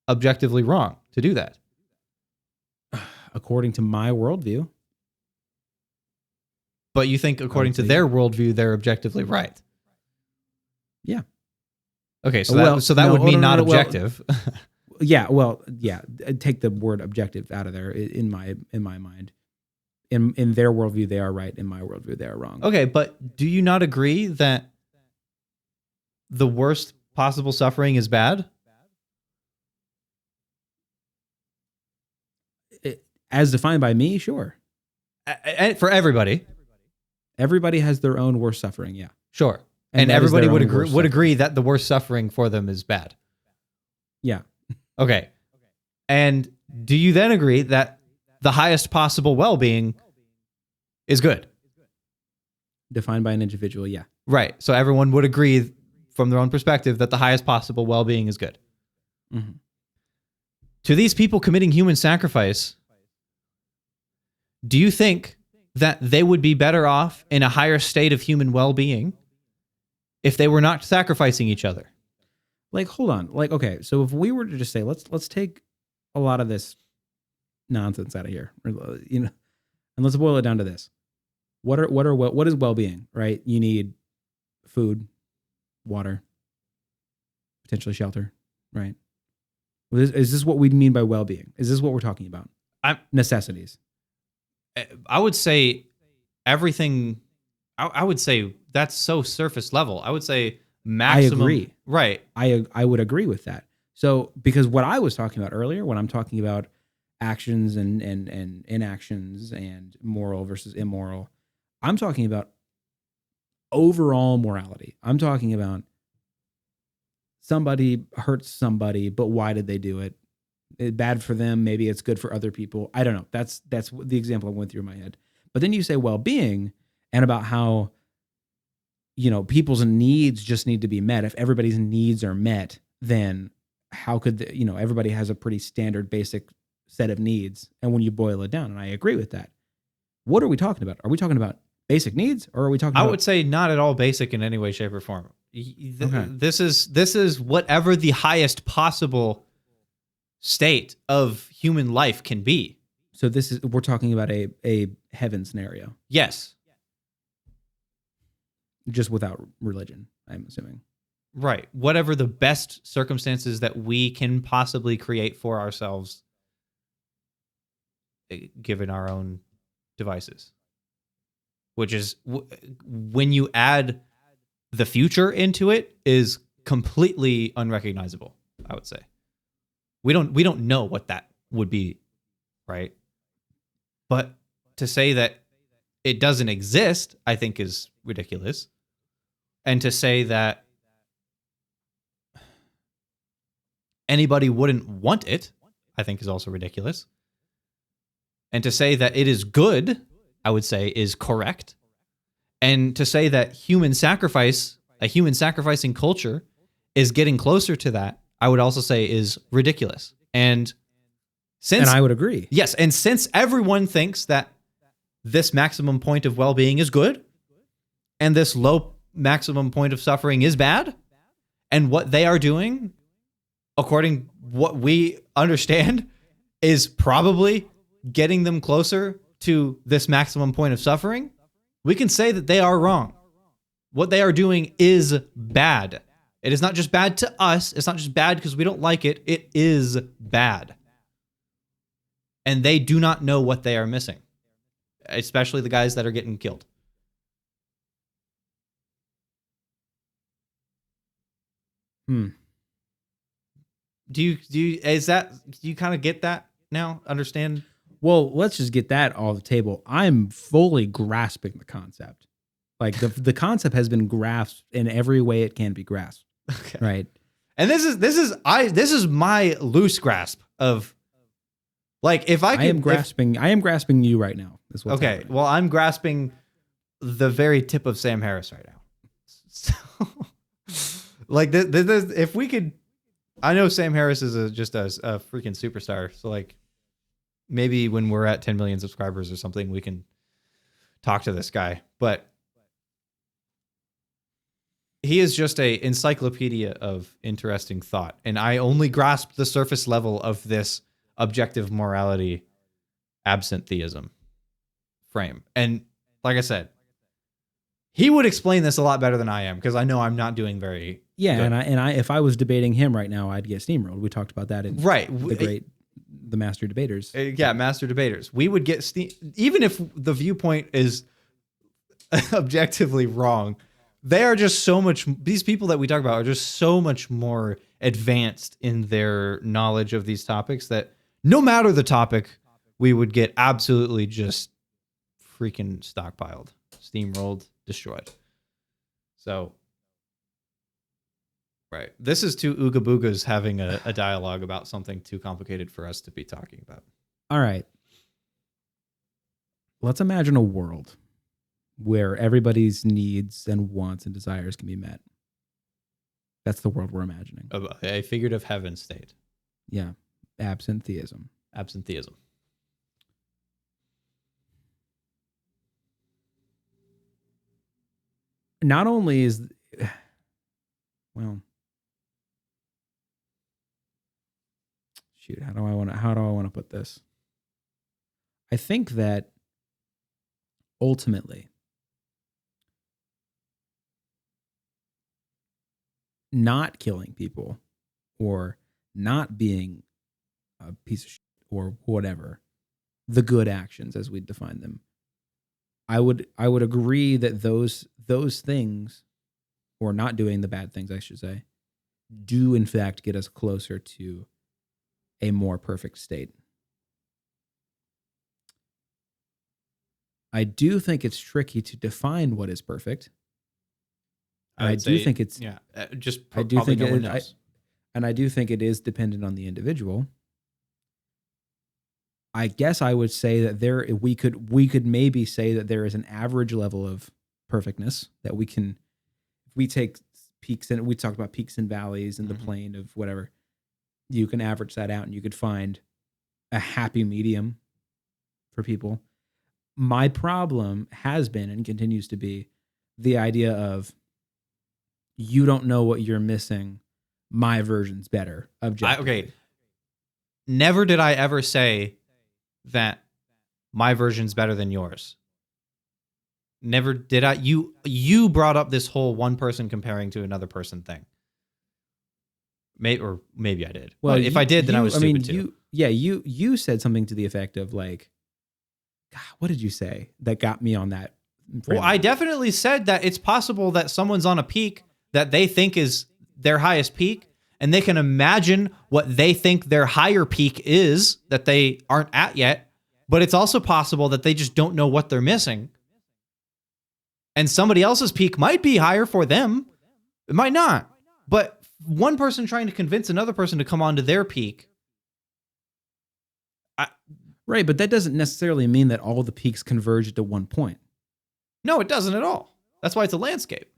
objectively wrong to do that? According to my worldview. But you think according to their worldview, they're objectively right? Yeah. Okay, so that would mean not objective. Yeah, well, yeah. Take the word objective out of there. In my mind, in their worldview, they are right. In my worldview, they are wrong. Okay, but do you not agree that the worst possible suffering is bad? As defined by me, sure. For everybody. Everybody has their own worst suffering, yeah. Sure. And everybody would agree that the worst suffering for them is bad. Yeah. Okay. And do you then agree that the highest possible well-being is good? Defined by an individual, yeah. Right. So everyone would agree from their own perspective that the highest possible well-being is good. Mm-hmm. To these people committing human sacrifice, do you think that they would be better off in a higher state of human well-being if they were not sacrificing each other? Like, hold on. Like, okay, so if we were to just say, let's take a lot of this nonsense out of here, and let's boil it down to this: what is well-being? Right? You need food, water, potentially shelter. Right? Is this what we mean by well-being? Is this what we're talking about? Necessities. I would say everything. I would say that's so surface level. I would say maximum. I agree. Right. I would agree with that. So, because what I was talking about earlier, when I'm talking about actions and inactions and moral versus immoral, I'm talking about overall morality. I'm talking about somebody hurts somebody, but why did they do it? It's bad for them. Maybe it's good for other people. I don't know. That's the example I went through in my head. But then you say well-being and about how, people's needs just need to be met. If everybody's needs are met, then how could everybody has a pretty standard basic set of needs. And when you boil it down, and I agree with that, what are we talking about? Are we talking about basic needs, or are we talking I about? would say not at all basic in any way, shape, or form. Okay. This is whatever the highest possible state of human life can be. So we're talking about a heaven scenario, Yes. just without religion, I'm assuming. Right. Whatever the best circumstances that we can possibly create for ourselves, given our own devices. Which is, when you add the future into it, is completely unrecognizable, I would say. We don't know what that would be, right? But to say that it doesn't exist, I think is ridiculous. And to say that anybody wouldn't want it, I think is also ridiculous. And to say that it is good, I would say is correct. And to say that a human sacrificing culture is getting closer to that, I would also say is ridiculous. And I would agree. Yes, and since everyone thinks that this maximum point of well-being is good and this low maximum point of suffering is bad, and what they are doing, according what we understand, is probably getting them closer to this maximum point of suffering, we can say that they are wrong. What they are doing is bad. It is not just bad to us. It's not just bad because we don't like it. It is bad. And they do not know what they are missing, especially the guys that are getting killed. Do you kind of get that now? Understand? Well, let's just get that off the table. I'm fully grasping the concept. Like the concept has been grasped in every way it can be grasped. Okay. Right. And this is my loose grasp of, like, if I am grasping you right now. Is what's okay. happening. Well, I'm grasping the very tip of Sam Harris right now. So, like, if we could, I know Sam Harris is just a freaking superstar. So, like, maybe when we're at 10 million subscribers or something, we can talk to this guy. But he is just a encyclopedia of interesting thought. And I only grasp the surface level of this objective morality absent theism frame. And like I said, he would explain this a lot better than I am, because I know I'm not doing very yeah. good. And I if I was debating him right now, I'd get steamrolled. We talked about that in the master debaters. Yeah, master debaters. We would get even if the viewpoint is objectively wrong. They are just so much. These people that we talk about are just so much more advanced in their knowledge of these topics that no matter the topic, we would get absolutely just freaking stockpiled, steamrolled, destroyed. So, right. This is two Ooga Boogas having a dialogue about something too complicated for us to be talking about. All right. Let's imagine a world where everybody's needs and wants and desires can be met. That's the world we're imagining. A figurative heaven state. Yeah. Absent theism. Absent theism. Not only is, well, shoot, how do I want to put this? I think that ultimately, not killing people or not being a piece of shit or whatever, the good actions as we define them, I would agree that those things, or not doing the bad things, I should say, do in fact get us closer to a more perfect state. I do think it's tricky to define what is perfect. I do think it's I do think it is dependent on the individual. I guess I would say that we could maybe say that there is an average level of perfectness that we can, if we take peaks, and we talked about peaks and valleys in the plane of whatever, you can average that out and you could find a happy medium for people. My problem has been and continues to be the idea of you don't know what you're missing. My version's better. Objectively. Okay. Never did I ever say that my version's better than yours. Never did I. You brought up this whole one person comparing to another person thing. Maybe I did. Well, if I did, then I was stupid too. You said something to the effect of like, God, what did you say that got me on that? Well, I definitely said that it's possible that someone's on a peak that they think is their highest peak, and they can imagine what they think their higher peak is that they aren't at yet. But it's also possible that they just don't know what they're missing. And somebody else's peak might be higher for them. It might not. But one person trying to convince another person to come onto their peak. Right, but that doesn't necessarily mean that all the peaks converge to one point. No, it doesn't at all. That's why it's a landscape.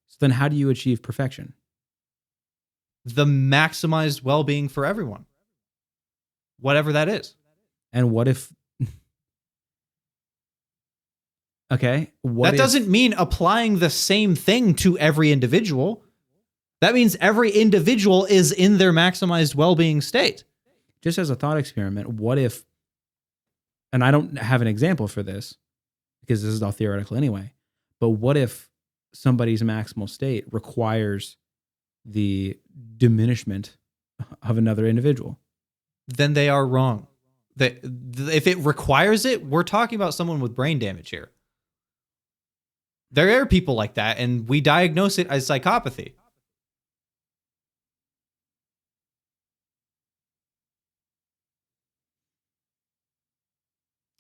So then how do you achieve perfection? The maximized well-being for everyone. Whatever that is. And what if... Okay. That doesn't mean applying the same thing to every individual. That means every individual is in their maximized well-being state. Just as a thought experiment, what if, and I don't have an example for this because this is all theoretical anyway, but what if somebody's maximal state requires the diminishment of another individual? Then they are wrong. If it requires it, we're talking about someone with brain damage here. There are people like that, and we diagnose it as psychopathy.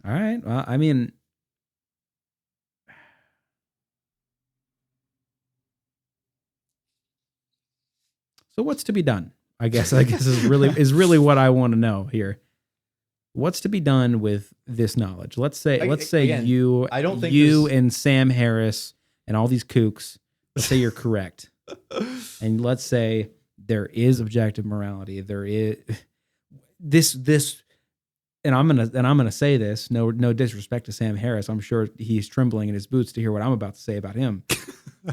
All right. Well, I mean, so what's to be done? I guess is really what I want to know here. What's to be done with this knowledge? Let's say again, you and Sam Harris and all these kooks, let's say you're correct. And let's say there is objective morality. There is this and I'm gonna say this, no disrespect to Sam Harris. I'm sure he's trembling in his boots to hear what I'm about to say about him.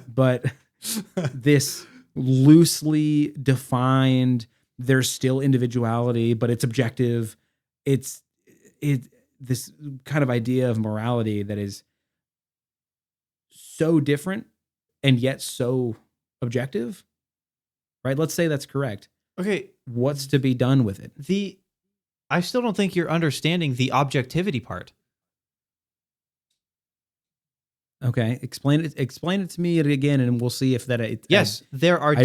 But this loosely defined, there's still individuality, but it's objective. It's this kind of idea of morality that is so different and yet so objective. Right? Let's say that's correct. Okay. What's to be done with it? I still don't think you're understanding the objectivity part. Okay, explain it to me again, and we'll see if that. I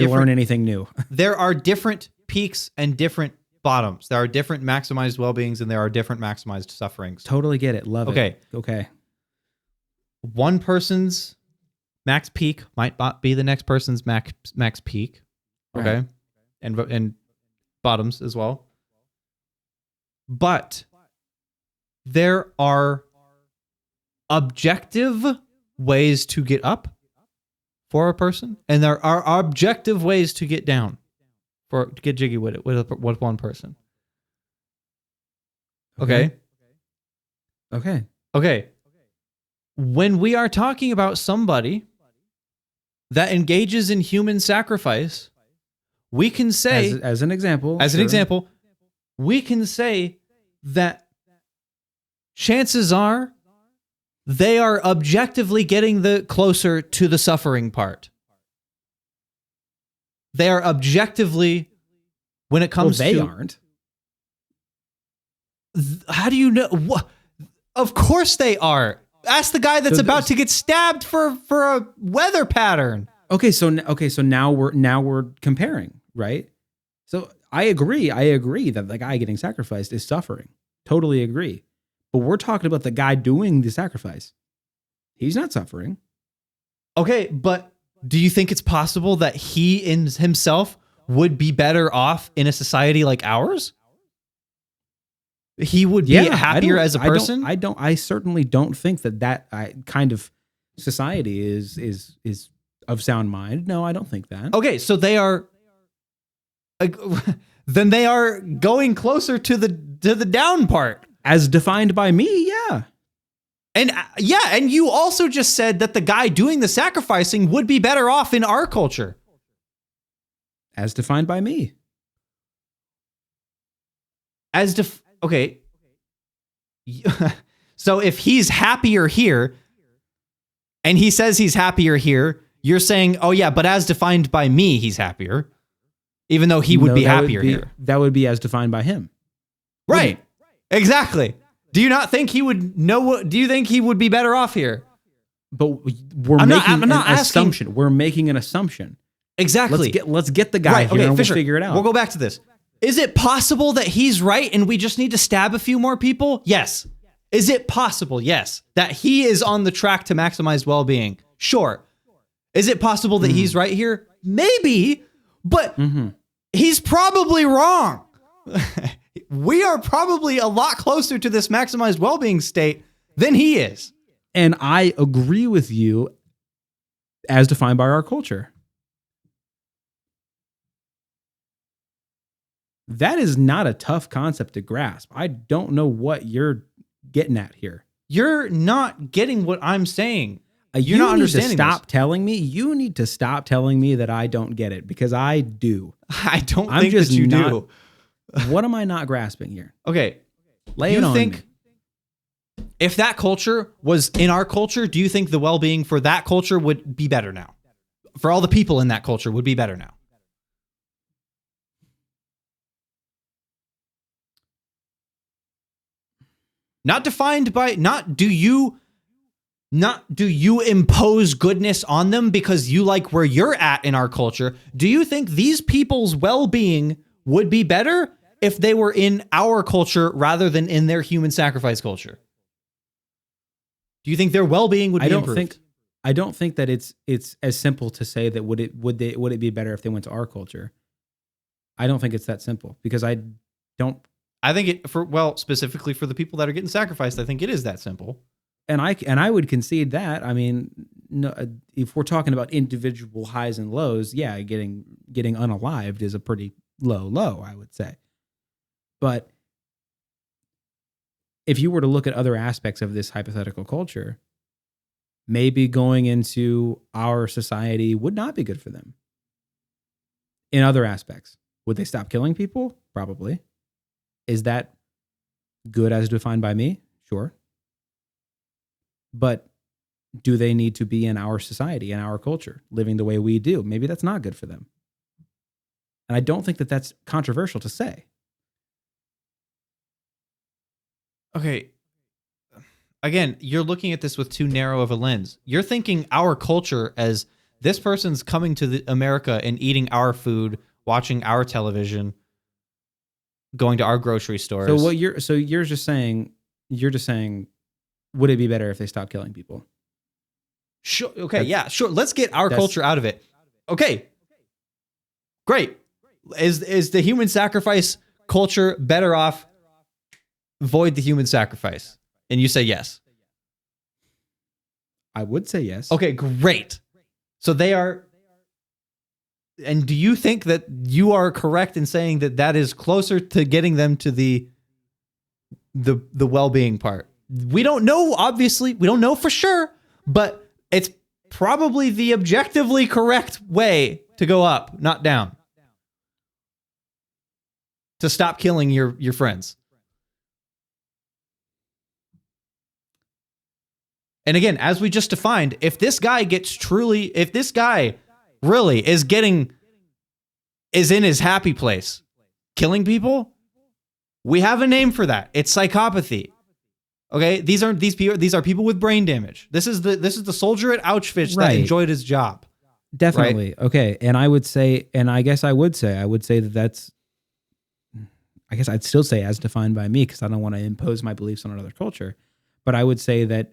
learn anything new. There are different peaks and different bottoms. There are different maximized well-beings, and there are different maximized sufferings. Totally get it. Love it. Okay. One person's max peak might be the next person's max peak. Okay, right. and bottoms as well. But there are objective ways to get up for a person, and there are objective ways to get down to get jiggy with it with one person. Okay. When we are talking about somebody that engages in human sacrifice, we can say, as an example, we can say that chances are they are objectively getting closer to the suffering part. They are objectively, when it comes they aren't. How do you know? What? Of course they are. Ask the guy that's about to get stabbed for a weather pattern. Okay, so now we're comparing, right? So I agree that the guy getting sacrificed is suffering. Totally agree. But we're talking about the guy doing the sacrifice. He's not suffering. Okay, but do you think it's possible that he in himself would be better off in a society like ours? He would be happier as a person? I certainly don't think that kind of society is of sound mind. No, I don't think that. Okay, so they are Like, then they are going closer to the down part. As defined by me, yeah. And and you also just said that the guy doing the sacrificing would be better off in our culture. As defined by me. Okay. So if he's happier here, and he says he's happier here, you're saying, oh yeah, but as defined by me, he's happier. Even though he would be happier here. That would be as defined by him. Right. Exactly. Do you not think he would know do you think he would be better off here? But I'm not asking. We're making an assumption. Exactly. Let's get the guy here and Fisher, we'll figure it out. We'll go back to this. Is it possible that he's right and we just need to stab a few more people? Yes. Is it possible? Yes. That he is on the track to maximize well-being? Sure. Is it possible that he's right here? Maybe, but he's probably wrong. We are probably a lot closer to this maximized well-being state than he is. And I agree with you as defined by our culture. That is not a tough concept to grasp. I don't know what you're getting at here. You're not getting what I'm saying. You're not understanding. You need to stop telling me that I don't get it, because I do. I don't think that you do. What am I not grasping here? Okay. Lay it on me. If that culture was in our culture, do you think the well-being for that culture would be better now? For all the people in that culture would be better now? Not defined by, not do you impose goodness on them because you like where you're at in our culture. Do you think these people's well-being would be better if they were in our culture rather than in their human sacrifice culture? Do you think their well-being would be improved? I don't think that it's as simple to say that would it be better if they went to our culture. I don't think it's that simple, because I think specifically for the people that are getting sacrificed, I think it is that simple. And I would concede that. I mean, no, if we're talking about individual highs and lows, yeah, getting unalived is a pretty low, I would say. But if you were to look at other aspects of this hypothetical culture, maybe going into our society would not be good for them. In other aspects, would they stop killing people? Probably. Is that good as defined by me? Sure. But do they need to be in our society, in our culture, living the way we do? Maybe that's not good for them. And I don't think that that's controversial to say. Okay. Again, you're looking at this with too narrow of a lens. You're thinking our culture as this person's coming to America and eating our food, watching our television, going to our grocery stores. So you're just saying, would it be better if they stopped killing people? Sure. Okay. Yeah. Sure. Let's get our culture out of it. Okay. Great. Is the human sacrifice culture better off? Void the human sacrifice. And you say yes. I would say yes. Okay, great. So they are. And do you think that you are correct in saying that that is closer to getting them to the well-being part? We don't know, obviously. We don't know for sure, but it's probably the objectively correct way to go up, not down. To stop killing your friends. And again, as we just defined, if this guy really is in his happy place, killing people, we have a name for that. It's psychopathy. Okay, these are people with brain damage. This is the soldier at Auschwitz that enjoyed his job. Definitely. Right? Okay, and I would say that that's. I guess I'd still say as defined by me, because I don't want to impose my beliefs on another culture. But I would say that.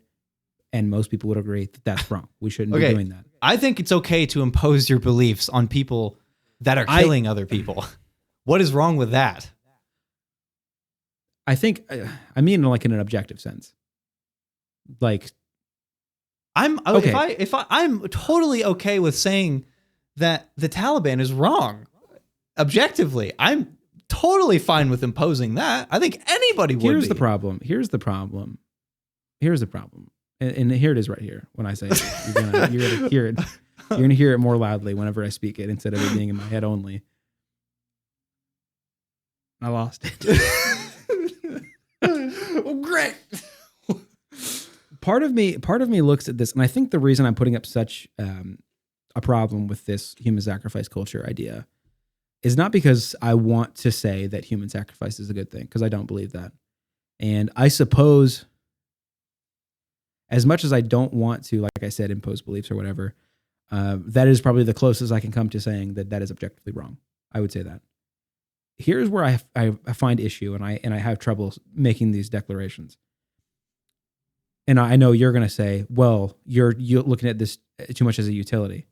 And most people would agree that that's wrong. We shouldn't be doing that. I think it's okay to impose your beliefs on people that are killing other people. What is wrong with that? I think, I mean, like in an objective sense. Like, I'm totally okay with saying that the Taliban is wrong. objectively, I'm totally fine with imposing that. I think anybody would. Here's the problem. And here it is right here. When I say it, you're gonna hear it. You're gonna hear it more loudly whenever I speak it instead of it being in my head only. I lost it. Oh, great. Part of me looks at this, and I think the reason I'm putting up such a problem with this human sacrifice culture idea is not because I want to say that human sacrifice is a good thing, because I don't believe that. And I suppose, as much as I don't want to, like I said, impose beliefs or whatever, that is probably the closest I can come to saying that that is objectively wrong. I would say that. Here's where I find issue, and I have trouble making these declarations. And I know you're going to say, well, you're looking at this too much as a utility.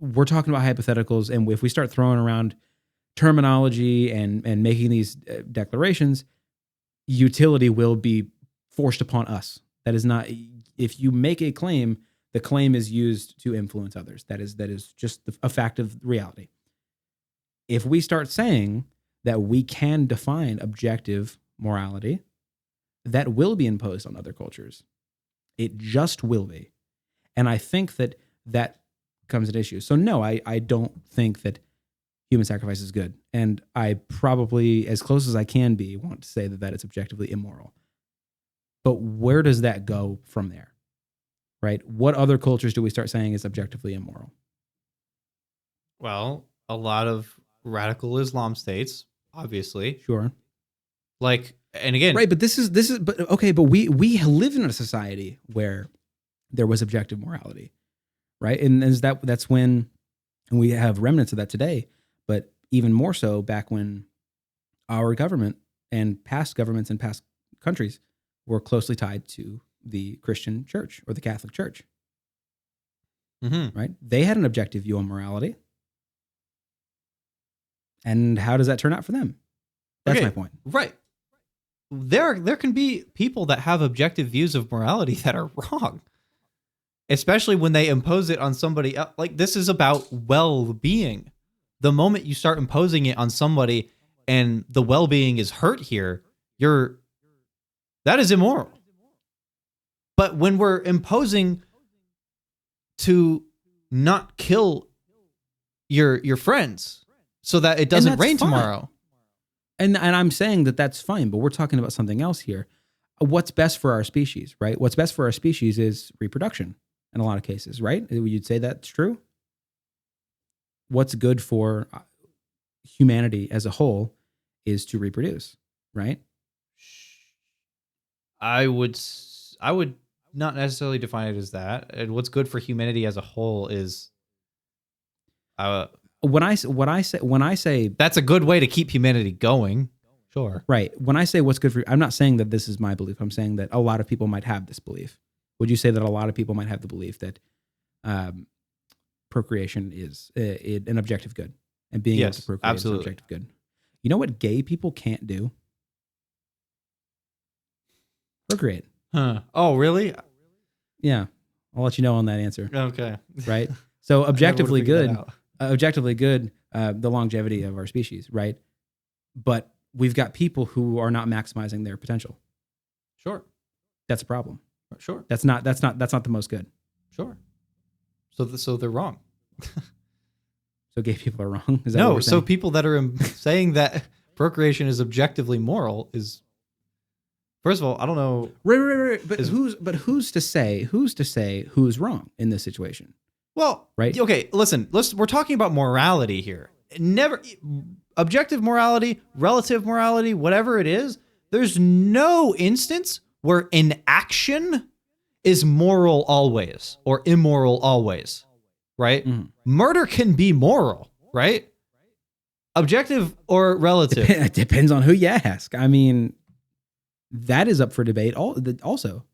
We're talking about hypotheticals, and if we start throwing around terminology and making these declarations, utility will be forced upon us. That is not, if you make a claim, the claim is used to influence others. That is just a fact of reality. If we start saying that we can define objective morality, that will be imposed on other cultures. It just will be. And I think that becomes an issue. So no, I don't think that human sacrifice is good. And I probably, as close as I can be, want to say that it's objectively immoral. But where does that go from there? Right? What other cultures do we start saying is objectively immoral? Well, a lot of radical Islam states, obviously. Sure. Like, and again, right, but this is but okay, but we live in a society where there was objective morality, right? And that's when, and we have remnants of that today, but even more so back when our government and past governments and past countries were closely tied to the Christian church or the Catholic Church. Mm-hmm. Right? They had an objective view on morality. And how does that turn out for them? That's my point. Right. There can be people that have objective views of morality that are wrong, especially when they impose it on somebody else. Like, this is about well-being. The moment you start imposing it on somebody and the well-being is hurt here, that is immoral. But when we're imposing to not kill your friends so that it doesn't rain tomorrow. And I'm saying that that's fine, but we're talking about something else here. What's best for our species, right? What's best for our species is reproduction in a lot of cases, right? You'd say that's true? What's good for humanity as a whole is to reproduce, right? I would not necessarily define it as that. And what's good for humanity as a whole is when I say that's a good way to keep humanity going. Sure. Right. When I say what's good for, I'm not saying that this is my belief. I'm saying that a lot of people might have this belief. Would you say that a lot of people might have the belief that procreation is an objective good, and being able to procreate is an objective good? You know what gay people can't do? Procreate. Huh. Oh, really? Yeah. I'll let you know on that answer. Okay. Right. So objectively good, the longevity of our species, right? But we've got people who are not maximizing their potential. Sure. That's a problem. Sure. That's not the most good. Sure. So they're wrong. So gay people are wrong? Is that no, what we're saying? So people that are saying that procreation is objectively moral is, first of all, I don't know. Right. But who's to say who's wrong in this situation? Well, right. Okay, listen, we're talking about morality here. Never objective morality, relative morality, whatever it is, there's no instance where an action is moral always or immoral always, right? Mm. Murder can be moral, right? Objective or relative? It depends on who you ask. I mean, that is up for debate also.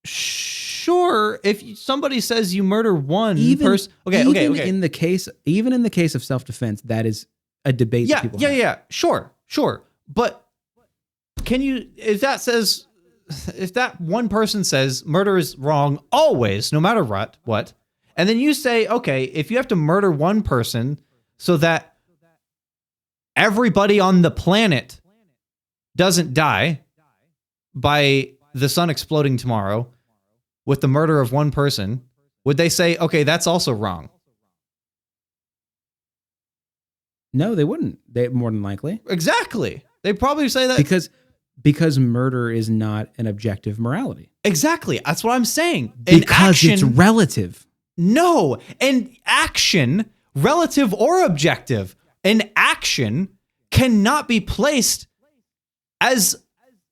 Sure, if somebody says you murder one person, even in the case of self-defense, that is a debate. Yeah. Sure. But can you, if that one person says murder is wrong always, no matter what, and then you say, okay, if you have to murder one person so that everybody on the planet doesn't die by the sun exploding tomorrow with the murder of one person, would they say, okay, that's also wrong? No, they wouldn't. They more than likely. Exactly. They probably say that because murder is not an objective morality. Exactly. That's what I'm saying. Because it's relative. No, an action, relative or objective, an action cannot be placed as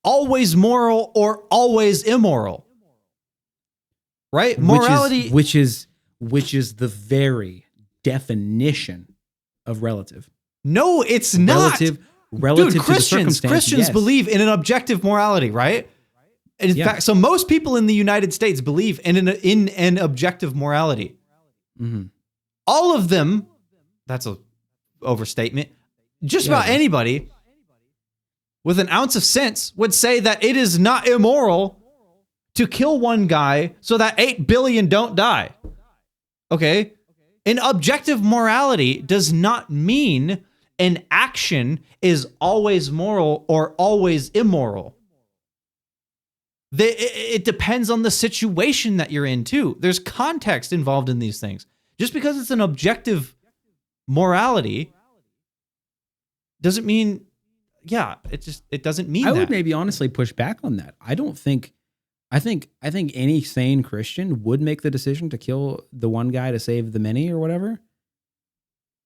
always moral or always immoral. Right? Morality, which is the very definition of relative. No, it's not. Relative Dude, to the circumstance, Christians yes. believe in an objective morality, right? And in fact, so most people in the United States believe in an objective morality. Mm-hmm. All of them, that's an overstatement, just about anybody with an ounce of sense would say that it is not immoral to kill one guy so that 8 billion don't die. Okay? An objective morality does not mean an action is always moral or always immoral. It depends on the situation that you're in, too. There's context involved in these things. Just because it's an objective morality doesn't mean, it doesn't mean that. I would maybe honestly push back on that. I think any sane Christian would make the decision to kill the one guy to save the many or whatever.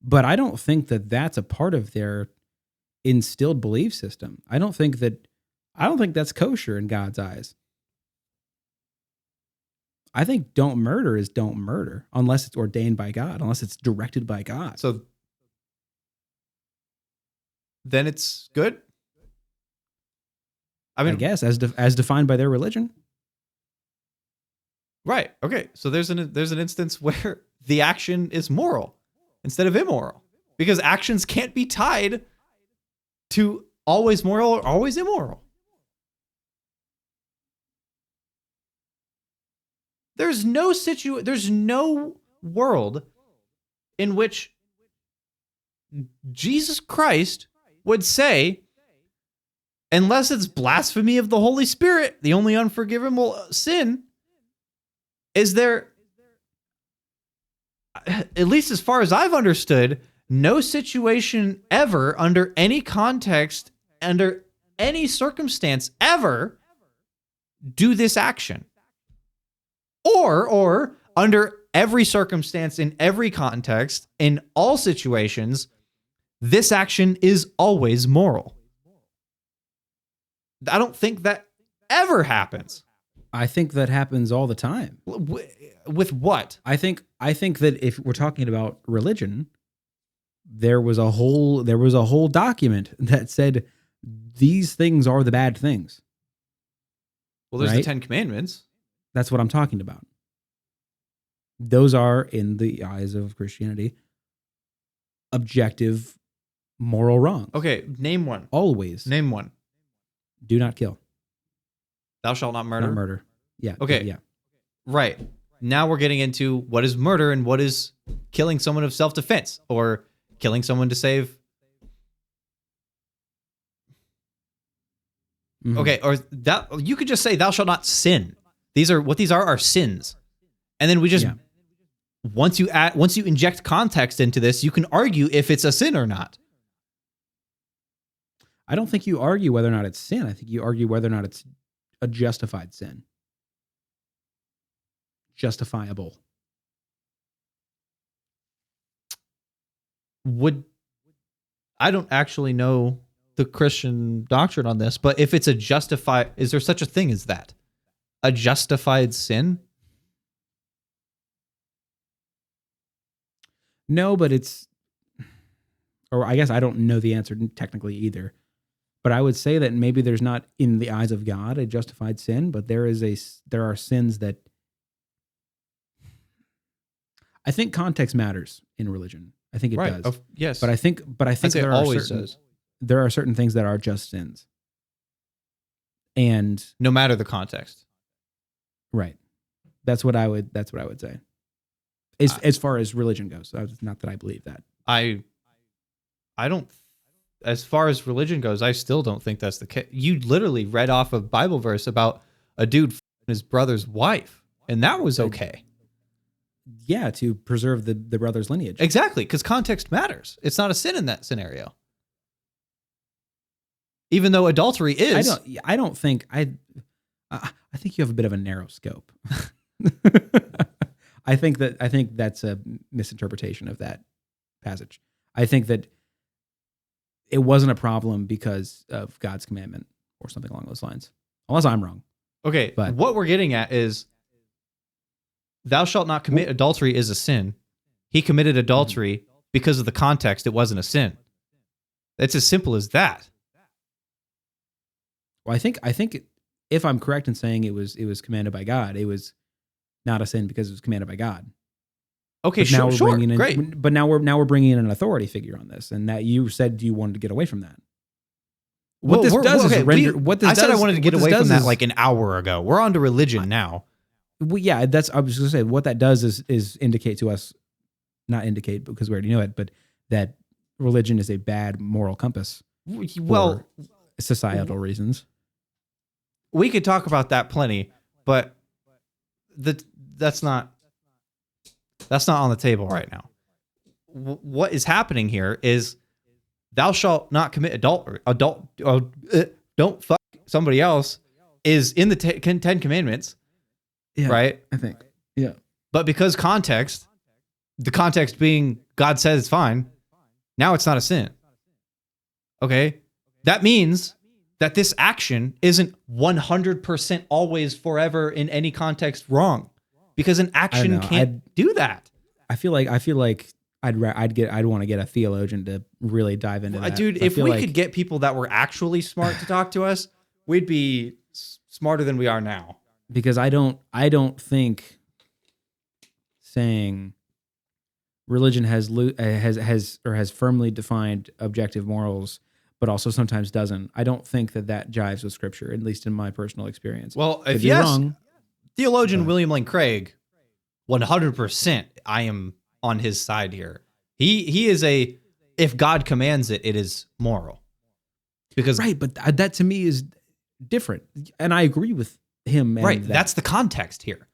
But I don't think that that's a part of their instilled belief system. I don't think that's kosher in God's eyes. I think don't murder is don't murder unless it's ordained by God, unless it's directed by God. So then it's good? I guess as defined by their religion. Right. Okay. So there's an instance where the action is moral instead of immoral, because actions can't be tied to always moral or always immoral. There's no world in which Jesus Christ would say, unless it's blasphemy of the Holy Spirit, the only unforgivable sin, is there, at least as far as I've understood, no situation ever, under any context, under any circumstance ever, do this action. Or under every circumstance, in every context, in all situations, this action is always moral. I don't think that ever happens. I think that happens all the time. With what? I think that if we're talking about religion, there was a whole document that said these things are the bad things. Well, there's the 10 Commandments. That's what I'm talking about. Those are, in the eyes of Christianity, objective moral wrongs. Okay, name one. Always. Name one. Do not kill. Thou shalt not murder. Not murder. Yeah. Okay. Yeah. Right. Now we're getting into what is murder and what is killing someone of self-defense or killing someone to save. Mm-hmm. Okay, or that you could just say thou shalt not sin. These are sins. And then we just once you inject context into this, you can argue if it's a sin or not. I don't think you argue whether or not it's sin. I think you argue whether or not it's a justified sin. Justifiable. I don't actually know the Christian doctrine on this, but if it's is there such a thing as that? A justified sin? No, but or I guess I don't know the answer technically either. But I would say that maybe there's not, in the eyes of God, a justified sin, but there are sins that I think context matters in religion. I think it does. Yes. But I think there are certain things that are just sins. And no matter the context. Right. That's what I would say. As far as religion goes. Not that I believe that. I don't as far as religion goes, I still don't think that's the case. You literally read off a Bible verse about a dude f***ing his brother's wife, and that was okay. Yeah, to preserve the brother's lineage. Exactly, because context matters. It's not a sin in that scenario. Even though adultery is. I don't think I think you have a bit of a narrow scope. I think that's a misinterpretation of that passage. I think that it wasn't a problem because of God's commandment or something along those lines. Unless I'm wrong. Okay, but what we're getting at is thou shalt not commit adultery is a sin. He committed adultery because of the context. It wasn't a sin. It's as simple as that. Well, I think if I'm correct in saying it was commanded by God, it was not a sin because it was commanded by God. Okay, sure, great. But now we're bringing in an authority figure on this, and that you said you wanted to get away from that. What this does is render. I said I wanted to get away from that like an hour ago. We're on to religion now. Well, yeah, I was going to say what that does is indicate to us, not indicate because we already know it, but that religion is a bad moral compass. Well, societal reasons. We could talk about that plenty, but that's not on the table right now. What is happening here is thou shalt not commit adultery. Don't fuck somebody else is in the Ten Commandments, right? I think, yeah. But because the context being God says it's fine, now it's not a sin. Okay, that means that this action isn't 100% always forever in any context wrong, because an action can't do that. I feel like I'd want to get a theologian to really dive into that. Dude, if we could get people that were actually smart to talk to us, we'd be smarter than we are now. Because I don't think saying religion has firmly defined objective morals, but also sometimes doesn't. I don't think that jives with scripture, at least in my personal experience. Well, if yes, wrong, theologian William Lane Craig, 100%, I am on his side here. He is if God commands it, it is moral. Because right, but that to me is different, and I agree with him. Right, that's the context here.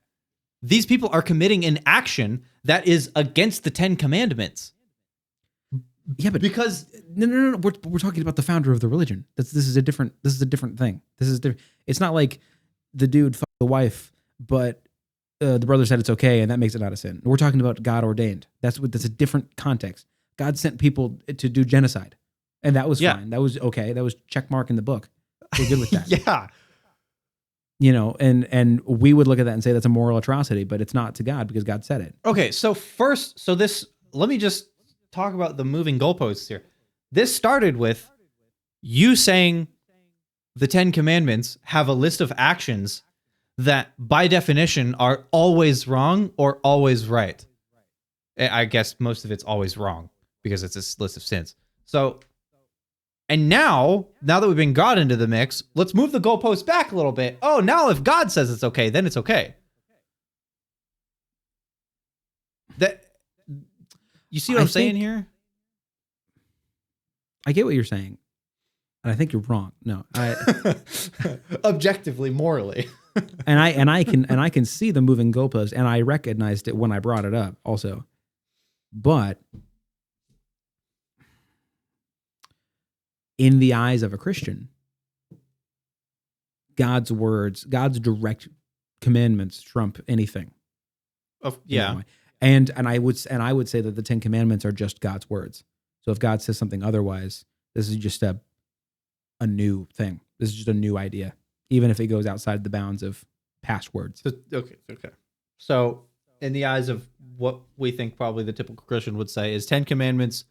These people are committing an action that is against the Ten Commandments. Yeah, but because no, we're talking about the founder of the religion. This is a different thing. This is different. It's not like the dude fucked the wife, but the brother said it's okay, and that makes it not a sin. We're talking about God ordained. That's a different context. God sent people to do genocide, and that was fine. That was okay. That was check mark in the book. We're good with that. Yeah. You know, and we would look at that and say that's a moral atrocity, but it's not to God because God said it. Okay, so let me just talk about the moving goalposts here. This started with you saying the Ten Commandments have a list of actions that by definition are always wrong or always right. I guess most of it's always wrong because it's a list of sins. So, and now that we bring God into the mix, let's move the goalposts back a little bit. Oh, now if God says it's okay, then it's okay. You see what I'm saying here? I get what you're saying. And I think you're wrong. No, objectively, morally. and I can see the moving goalpost, and I recognized it when I brought it up also. But in the eyes of a Christian, God's words, God's direct commandments trump anything. Yeah. You know? And I would say that the Ten Commandments are just God's words. So if God says something otherwise, this is just a new thing. This is just a new idea, even if it goes outside the bounds of past words. Okay. So in the eyes of what we think probably the typical Christian would say is 10 commandments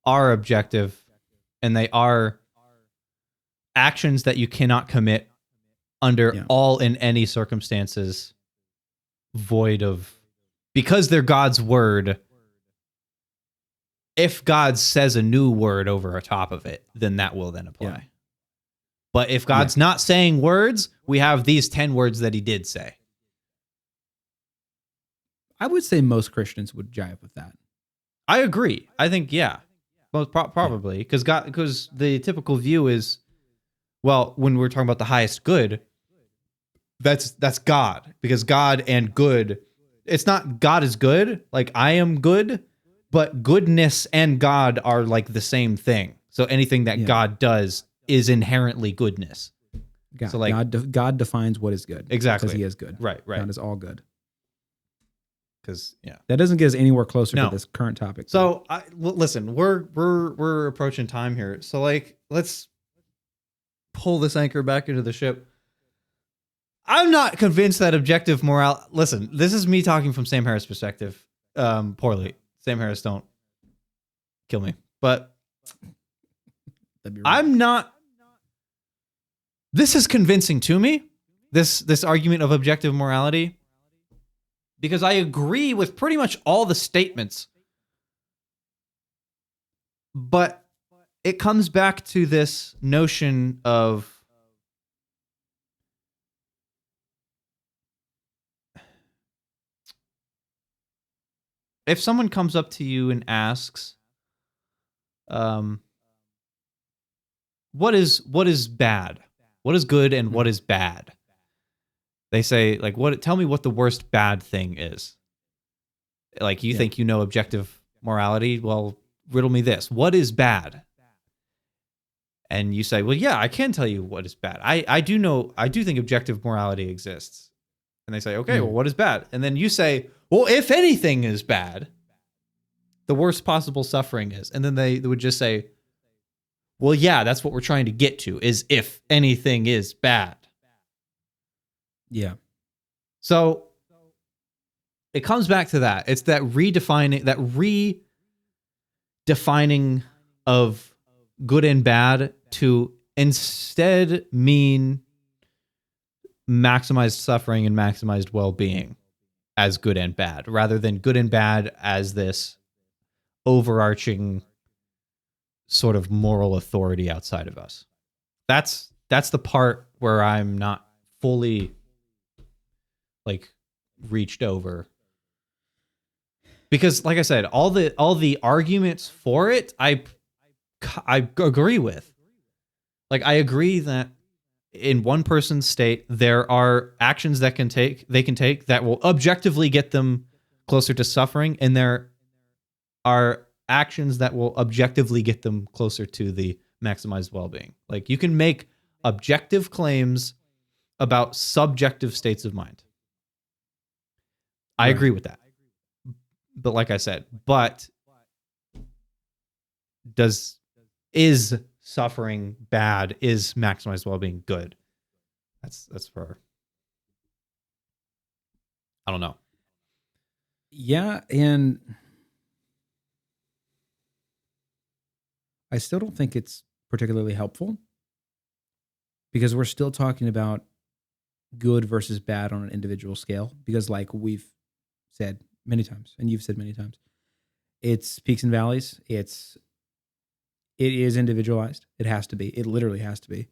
are objective, and they are actions that you cannot commit under all in any circumstances void of, because they're God's word. If God says a new word over a top of it, then that will then apply. Yeah. But if God's not saying words, we have these 10 words that he did say. I would say most Christians would jive with that. I agree. I think, yeah. Probably because the typical view is, well, when we're talking about the highest good, that's God, because God and good, it's not God is good, like I am good, but goodness and God are like the same thing. So anything that God does is inherently goodness. God, so like God defines what is good. Exactly. Because he is good. Right. God is all good. Because that doesn't get us anywhere closer to this current topic. So listen, we're approaching time here. So like, let's pull this anchor back into the ship. I'm not convinced that objective morale. Listen, this is me talking from Sam Harris' perspective. Poorly. Sam Harris, don't kill me. But I'm not. This is convincing to me. This argument of objective morality. Because I agree with pretty much all the statements. But it comes back to this notion of if someone comes up to you and asks, what is bad? What is good and what is bad? They say, like, tell me what the worst bad thing is. Like, you think you know objective morality? Well, riddle me this. What is bad? And you say, well, yeah, I can tell you what is bad. I do think objective morality exists. And they say, okay, well, what is bad? And then you say, well, if anything is bad, the worst possible suffering is. And then they would just say, well, yeah, that's what we're trying to get to, is if anything is bad. Yeah. So it comes back to that. It's that redefining of good and bad to instead mean maximized suffering and maximized well-being as good and bad, rather than good and bad as this overarching sort of moral authority outside of us. That's the part where I'm not fully like reached over, because like I said, all the arguments for it I agree with. Like, I agree that in one person's state there are actions that they can take that will objectively get them closer to suffering, and there are actions that will objectively get them closer to the maximized well-being. Like, you can make objective claims about subjective states of mind. I agree with that. But like I said, is suffering bad? Is maximized well-being good? That's for, I don't know. Yeah, and I still don't think it's particularly helpful, because we're still talking about good versus bad on an individual scale, because like we've said many times, and you've said many times, it's peaks and valleys. It is individualized. It has to be. It literally has to be.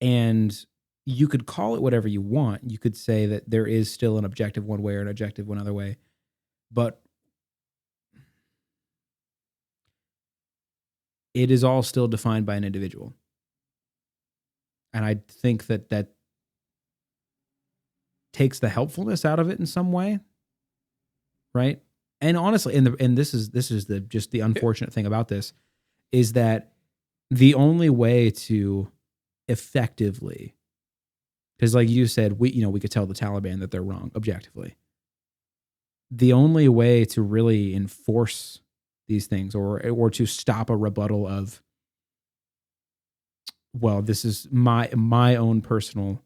And you could call it whatever you want. You could say that there is still an objective one way or an objective one other way. But it is all still defined by an individual. And I think that takes the helpfulness out of it in some way. Right? And honestly, and this is the unfortunate thing about this, is that the only way to effectively, because like you said, we could tell the Taliban that they're wrong objectively. The only way to really enforce these things, or to stop a rebuttal of, well, this is my own personal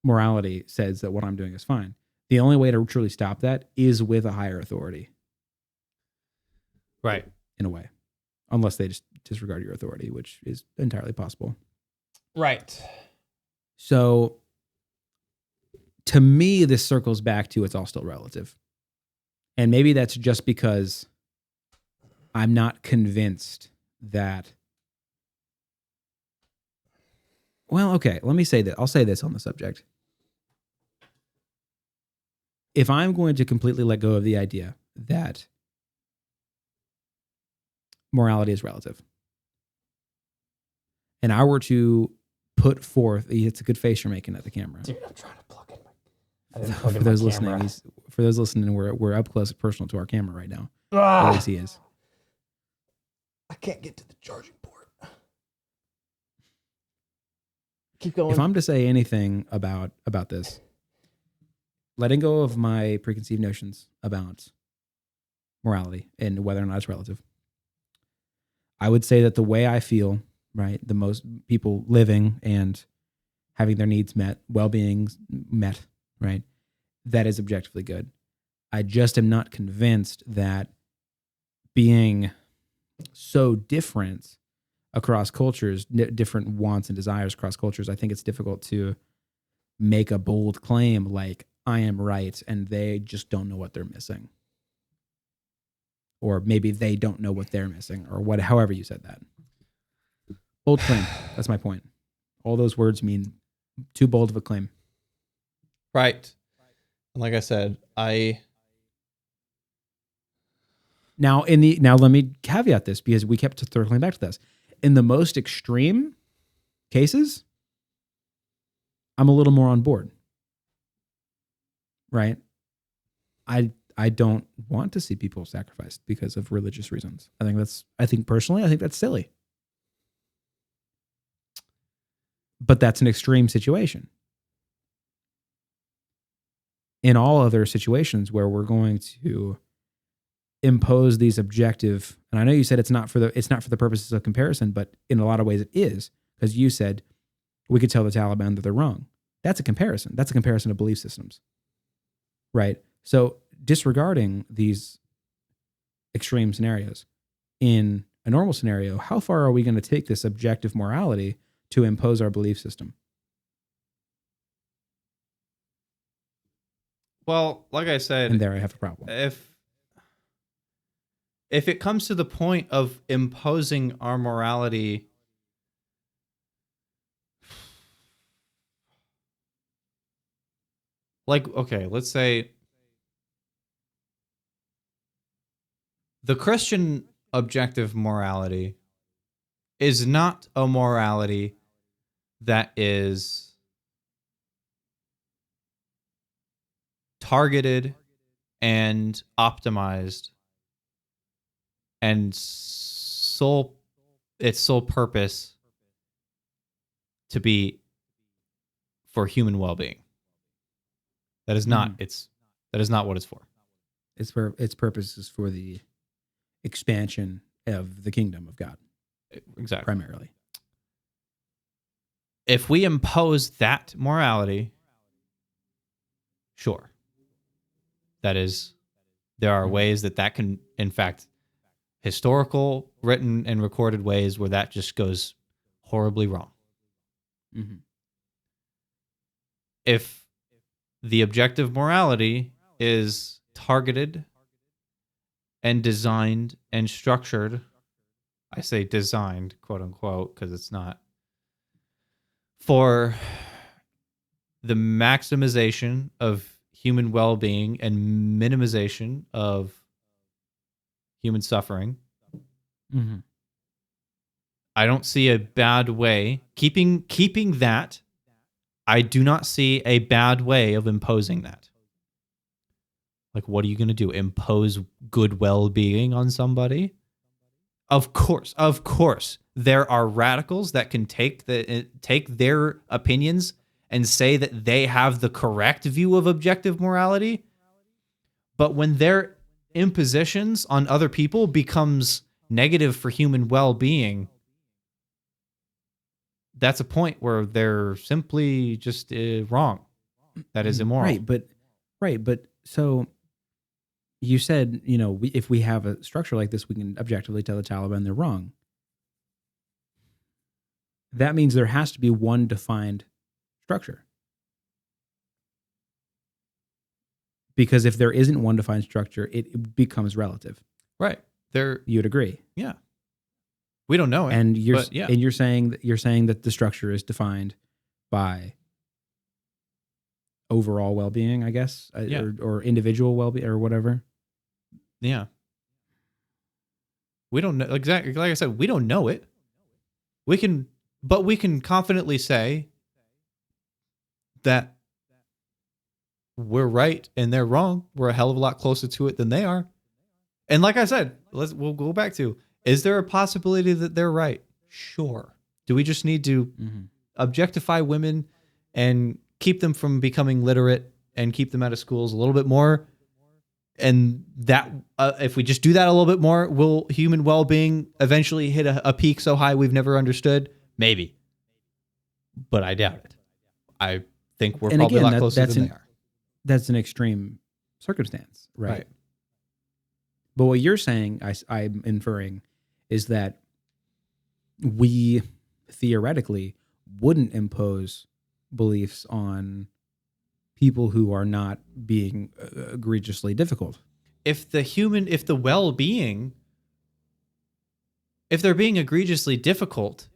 morality says that what I'm doing is fine. The only way to truly stop that is with a higher authority. Right. In a way. Unless they just disregard your authority, which is entirely possible. Right. So, to me, this circles back to it's all still relative. And maybe that's just because I'm not convinced that... Well, okay, let me say that. I'll say this on the subject. If I'm going to completely let go of the idea that morality is relative. And I were to put forth, it's a good face you're making at the camera. Dude, I'm trying to plug in I didn't plug For in my those camera. listening, for those listening, we're up close and personal to our camera right now. Ah! At least he is. I can't get to the charging port. Keep going. If I'm to say anything about this, letting go of my preconceived notions about morality and whether or not it's relative, I would say that the way I feel, right, the most people living and having their needs met, well-being met, right, that is objectively good. I just am not convinced that being so different across cultures, different wants and desires across cultures, I think it's difficult to make a bold claim like I am right and they just don't know what they're missing. Or maybe they don't know what they're missing, or what, however you said that. Bold claim. That's my point. All those words mean too bold of a claim. Right. Like I said, Now let me caveat this because we kept circling back to this. In the most extreme cases, I'm a little more on board. Right? I don't want to see people sacrificed because of religious reasons. I think personally that's silly. But that's an extreme situation. In all other situations where we're going to impose these objective, and I know you said it's not for the purposes of comparison, but in a lot of ways it is, because you said we could tell the Taliban that they're wrong. That's a comparison. That's a comparison of belief systems. Right? So disregarding these extreme scenarios, in a normal scenario, how far are we going to take this objective morality to impose our belief system? Well, like I said, And there I have a problem. If it comes to the point of imposing our morality, like, okay, let's say the Christian objective morality is not a morality that is targeted and optimized and its sole purpose to be for human well-being. That is not that is not what it's for. Its purpose is for the expansion of the kingdom of God. Exactly. Primarily. If we impose that morality, sure. There are ways that can, in fact, historical, written, and recorded ways where that just goes horribly wrong. Mm-hmm. If the objective morality is targeted and designed and structured, I say designed, quote unquote, because it's not, for the maximization of human well-being and minimization of human suffering. Mm-hmm. I don't see a bad way keeping that. I do not see a bad way of imposing that. Like, what are you going to do? Impose good well-being on somebody? Of course. There are radicals that can take their opinions and say that they have the correct view of objective morality. But when their impositions on other people becomes negative for human well-being, that's a point where they're simply just wrong. That is immoral. Right. But so you said, if we have a structure like this, we can objectively tell the Taliban they're wrong. That means there has to be one defined structure. Because if there isn't one defined structure, it becomes relative. Right. You'd agree. Yeah. We don't know it. And you're saying that the structure is defined by overall well-being, I guess, or individual well-being or whatever. Yeah. We don't know exactly. Like I said, we don't know it. But we can confidently say that we're right and they're wrong. We're a hell of a lot closer to it than they are. And like I said, we'll go back to, is there a possibility that they're right? Sure. Do we just need to objectify women and keep them from becoming literate and keep them out of schools a little bit more? And that if we just do that a little bit more, will human well-being eventually hit a peak so high we've never understood? Maybe. But I doubt it. I think we're probably a lot closer than they are. That's an extreme circumstance, right? But what you're saying, I'm inferring, is that we theoretically wouldn't impose beliefs on people who are not being egregiously difficult. If the well-being, if they're being egregiously difficult,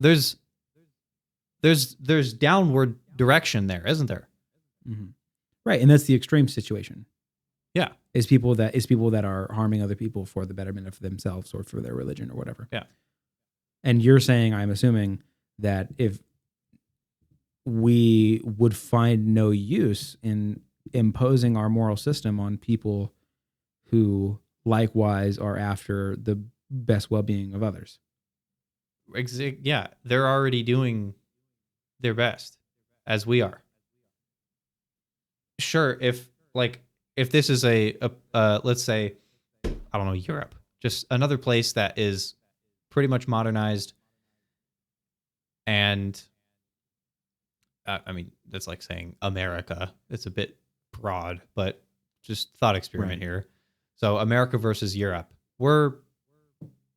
there's downward direction there, isn't there? Mm-hmm. Right, and that's the extreme situation. Yeah, is people that are harming other people for the betterment of themselves or for their religion or whatever. Yeah, and you're saying, I'm assuming, that if we would find no use in imposing our moral system on people who likewise are after the best well-being of others. Yeah, they're already doing their best, as we are. Sure, if this is a let's say, I don't know, Europe, just another place that is pretty much modernized, and I mean, that's like saying America. It's a bit broad, but just thought experiment here. So America versus Europe. We're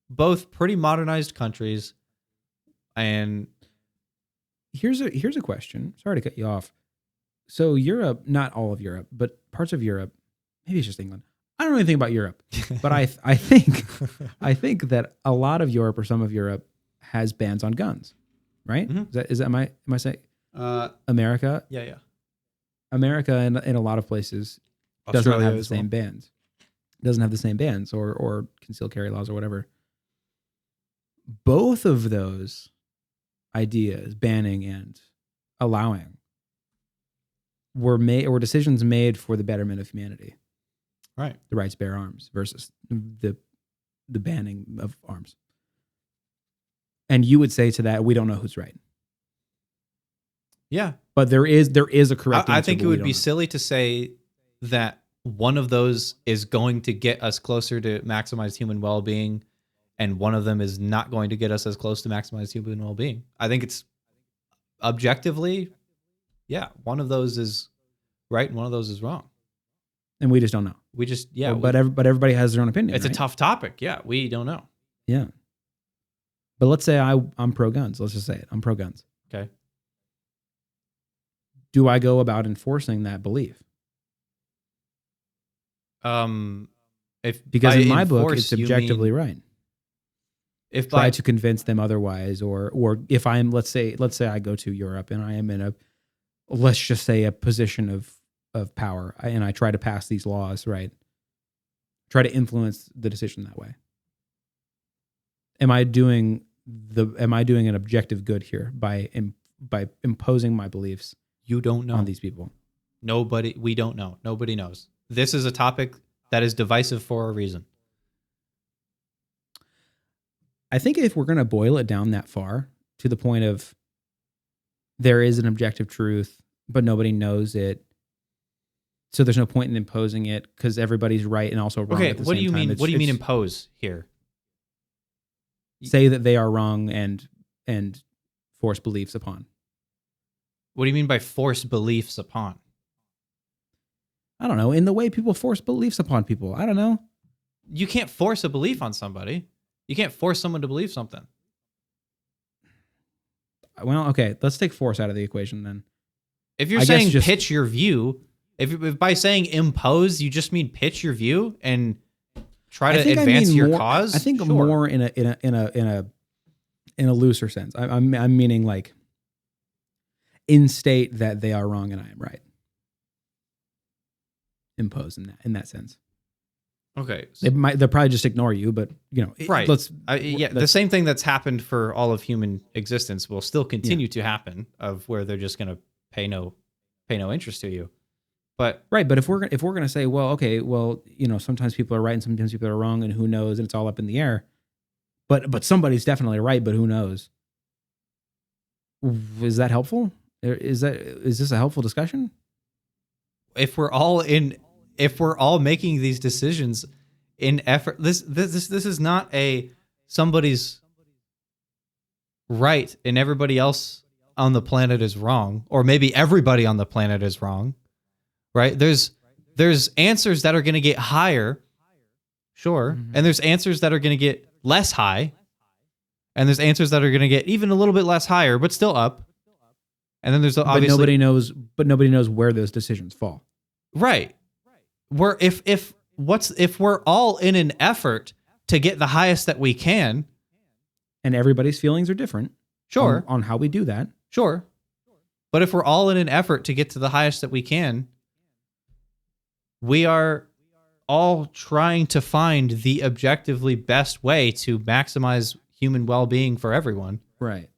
both pretty modernized countries. And here's a question. Sorry to cut you off. So Europe, not all of Europe, but parts of Europe, maybe it's just England. I don't know anything about Europe, but I think that a lot of Europe or some of Europe has bans on guns, right? Mm-hmm. Is that am I saying America? Yeah. America in a lot of places doesn't have the same bans. Doesn't have the same bans or concealed carry laws or whatever. Both of those ideas, banning and allowing, were decisions made for the betterment of humanity. Right. The right to bear arms versus the banning of arms. And you would say to that, we don't know who's right. Yeah. But there is a correct answer. I think it would be silly to say that one of those is going to get us closer to maximized human well-being and one of them is not going to get us as close to maximized human well-being. I think it's objectively, yeah, one of those is right and one of those is wrong. And we just don't know. We just, yeah. But everybody has their own opinion. It's a tough topic. Yeah, we don't know. Yeah. But let's say I'm pro-guns. Let's just say it. I'm pro-guns. Okay. Do I go about enforcing that belief? Because in my book, it's objectively right. If try to convince them otherwise, or if I'm, let's say I go to Europe and I am in a, let's just say, a position of power, and I try to pass these laws, right? Try to influence the decision that way. Am I doing an objective good here by imposing my beliefs? You don't know on these people. We don't know. Nobody knows. This is a topic that is divisive for a reason. I think if we're going to boil it down that far to the point of there is an objective truth, but nobody knows it, so there's no point in imposing it because everybody's right and also wrong. Okay, at the what same do you time. mean? What do you mean impose here? Say that they are wrong and force beliefs upon. What do you mean by force beliefs upon? I don't know. In the way people force beliefs upon people. I don't know. You can't force a belief on somebody. You can't force someone to believe something. Well, okay. Let's take force out of the equation then. If you're saying pitch your view, if by saying impose, you just mean pitch your view and try to advance your cause. I think more in a looser sense. I'm meaning like instate that they are wrong and I am right. Impose in that sense. Okay. They'll probably just ignore you, but Right. the The same thing that's happened for all of human existence will still continue to happen, of where they're just going to pay no interest to you. But right. But if we're gonna say, well, okay, well, sometimes people are right and sometimes people are wrong, and who knows, and it's all up in the air. But somebody's definitely right, but who knows? Is that helpful? Is this a helpful discussion? if we're all making these decisions in effort, this is not somebody's right and everybody else on the planet is wrong, or maybe everybody on the planet is wrong, right? There's answers that are going to get higher, sure, and there's answers that are going to get less high, and there's answers that are going to get even a little bit less higher, but still up. And then there's obviously but nobody knows where those decisions fall. Right. If we're all in an effort to get the highest that we can, and everybody's feelings are different, sure, on how we do that, sure. But if we're all in an effort to get to the highest that we can, we are all trying to find the objectively best way to maximize human well-being for everyone. Right.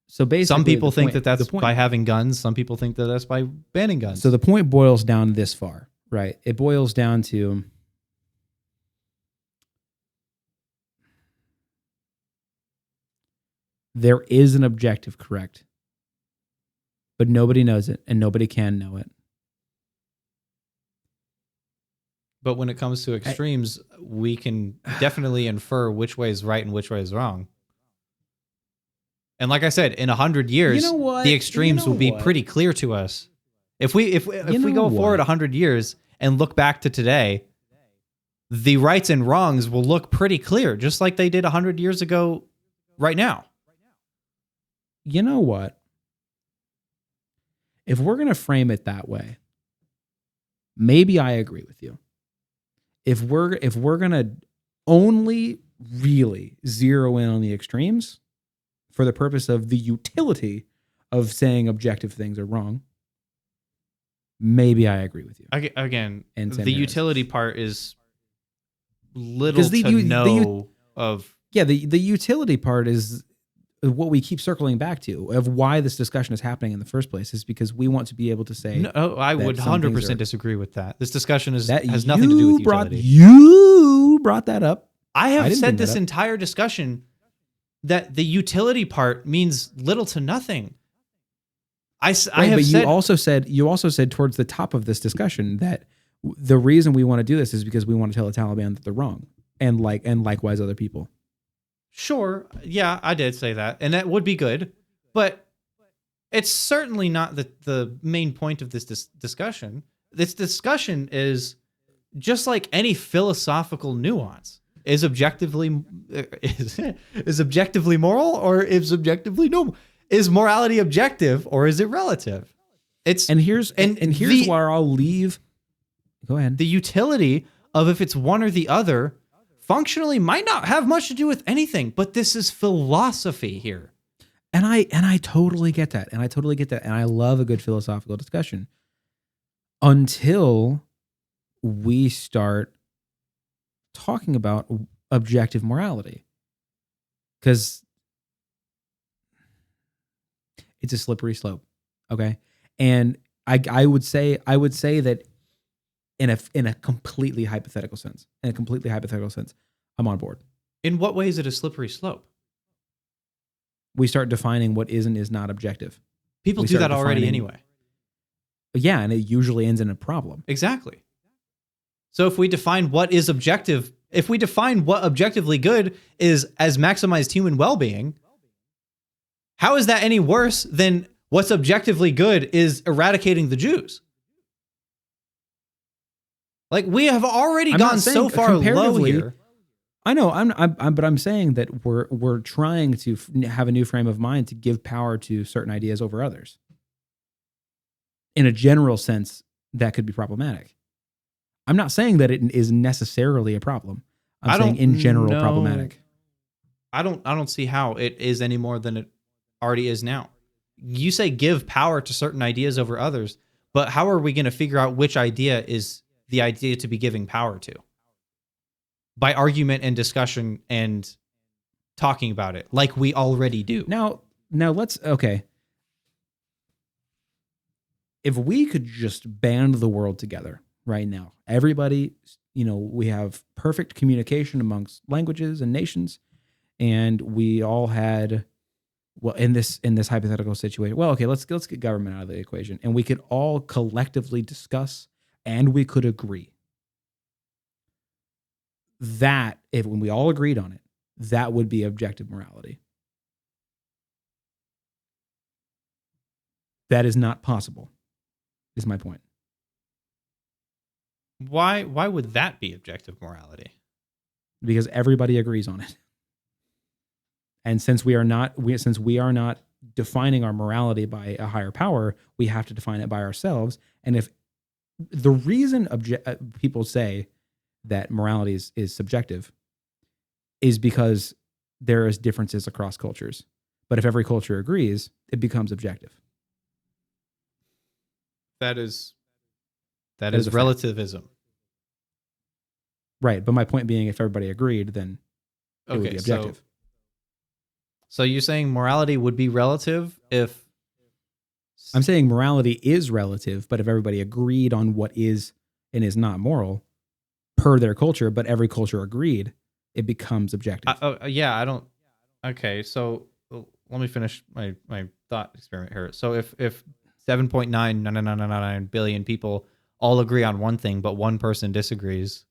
So basically, some people think that's by having guns. Some people think that that's by banning guns. So the point boils down this far, right? It boils down to there is an objective, correct? But nobody knows it, and nobody can know it. But when it comes to extremes, we can definitely infer which way is right and which way is wrong. And like I said, in 100 years, the extremes will be pretty clear to us. If we go forward 100 years and look back to today, the rights and wrongs will look pretty clear, just like they did 100 years ago right now. You know what? If we're going to frame it that way, maybe I agree with you. If we're going to only really zero in on the extremes for the purpose of the utility of saying objective things are wrong, maybe I agree with you. Again, the utility part is little the utility part is what we keep circling back to of why this discussion is happening in the first place, is because we want to be able to say. No, I would 100% disagree with that. This discussion has nothing to do with utility. You brought that up. I have said this entire discussion that the utility part means little to nothing. You also said towards the top of this discussion that the reason we want to do this is because we want to tell the Taliban that they're wrong, and likewise other people. Sure, yeah, I did say that, and that would be good, but it's certainly not the main point of this discussion. This discussion is just like any philosophical nuance. Is objectively moral, or is objectively no? Is morality objective, or is it relative? Here's where I'll leave. Go ahead. The utility of if it's one or the other functionally might not have much to do with anything, but this is philosophy here. And I totally get that. And I love a good philosophical discussion until we start talking about objective morality, because it's a slippery slope. Okay. And I would say that in a completely hypothetical sense, I'm on board. In what way is it a slippery slope? We start defining what is and is not objective. People do that already anyway. Yeah, and it usually ends in a problem. Exactly. So if we define what is objective, if we define what objectively good is as maximized human well-being, how is that any worse than what's objectively good is eradicating the Jews? Like, we have already gone so far low here. I know, but I'm saying that we're trying to have a new frame of mind to give power to certain ideas over others. In a general sense, that could be problematic. I'm not saying that it is necessarily a problem. I'm saying in general problematic. I don't see how it is any more than it already is now. You say give power to certain ideas over others, but how are we going to figure out which idea is the idea to be giving power to? by argument and discussion and talking about it like we already do. Now okay. If we could just band the world together right now, everybody, we have perfect communication amongst languages and nations, and we all had, well, in this hypothetical situation, well, okay, let's get government out of the equation, and we could all collectively discuss and we could agree that when we all agreed on it, that would be objective morality. That is not possible, is my point. Why would that be objective morality? Because everybody agrees on it. And since we are not defining our morality by a higher power, we have to define it by ourselves. And if the reason people say that morality is subjective is because there is differences across cultures. But if every culture agrees, it becomes objective. That is relativism. Right. But my point being, if everybody agreed, then it would be objective. So you're saying morality would be relative if... I'm saying morality is relative, but if everybody agreed on what is and is not moral per their culture, but every culture agreed, it becomes objective. I don't... Okay, so let me finish my thought experiment here. So if 7.99999 billion people all agree on one thing, but one person disagrees,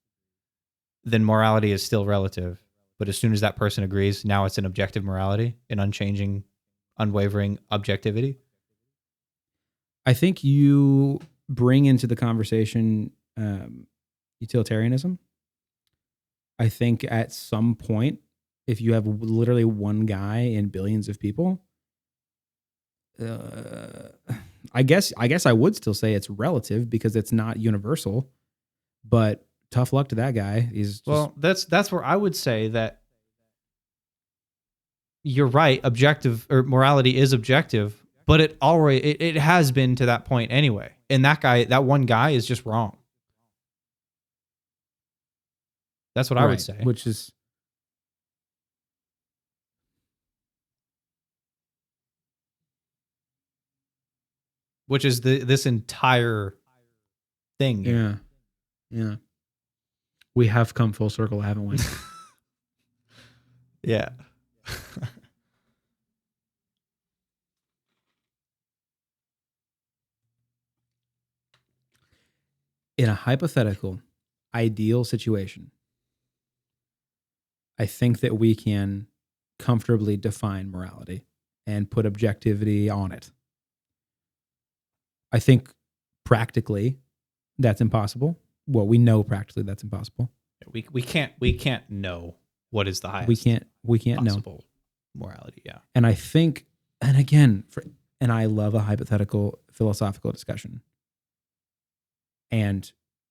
then morality is still relative. But as soon as that person agrees, now it's an objective morality, an unchanging, unwavering objectivity. I think you bring into the conversation utilitarianism. I think at some point, if you have literally one guy in billions of people, I guess I would still say it's relative because it's not universal, but tough luck to that guy. That's where I would say that you're right. Objective or morality is objective, but it has been to that point anyway. And that one guy is just wrong. That's what I would say. Which is this entire thing. Yeah. Yeah. We have come full circle, haven't we? Yeah. In a hypothetical, ideal situation, I think that we can comfortably define morality and put objectivity on it. I think practically that's impossible. Well, we know practically that's impossible. We can't know what is the highest. We can't know morality. Yeah. And I think, and again, and I love a hypothetical philosophical discussion. And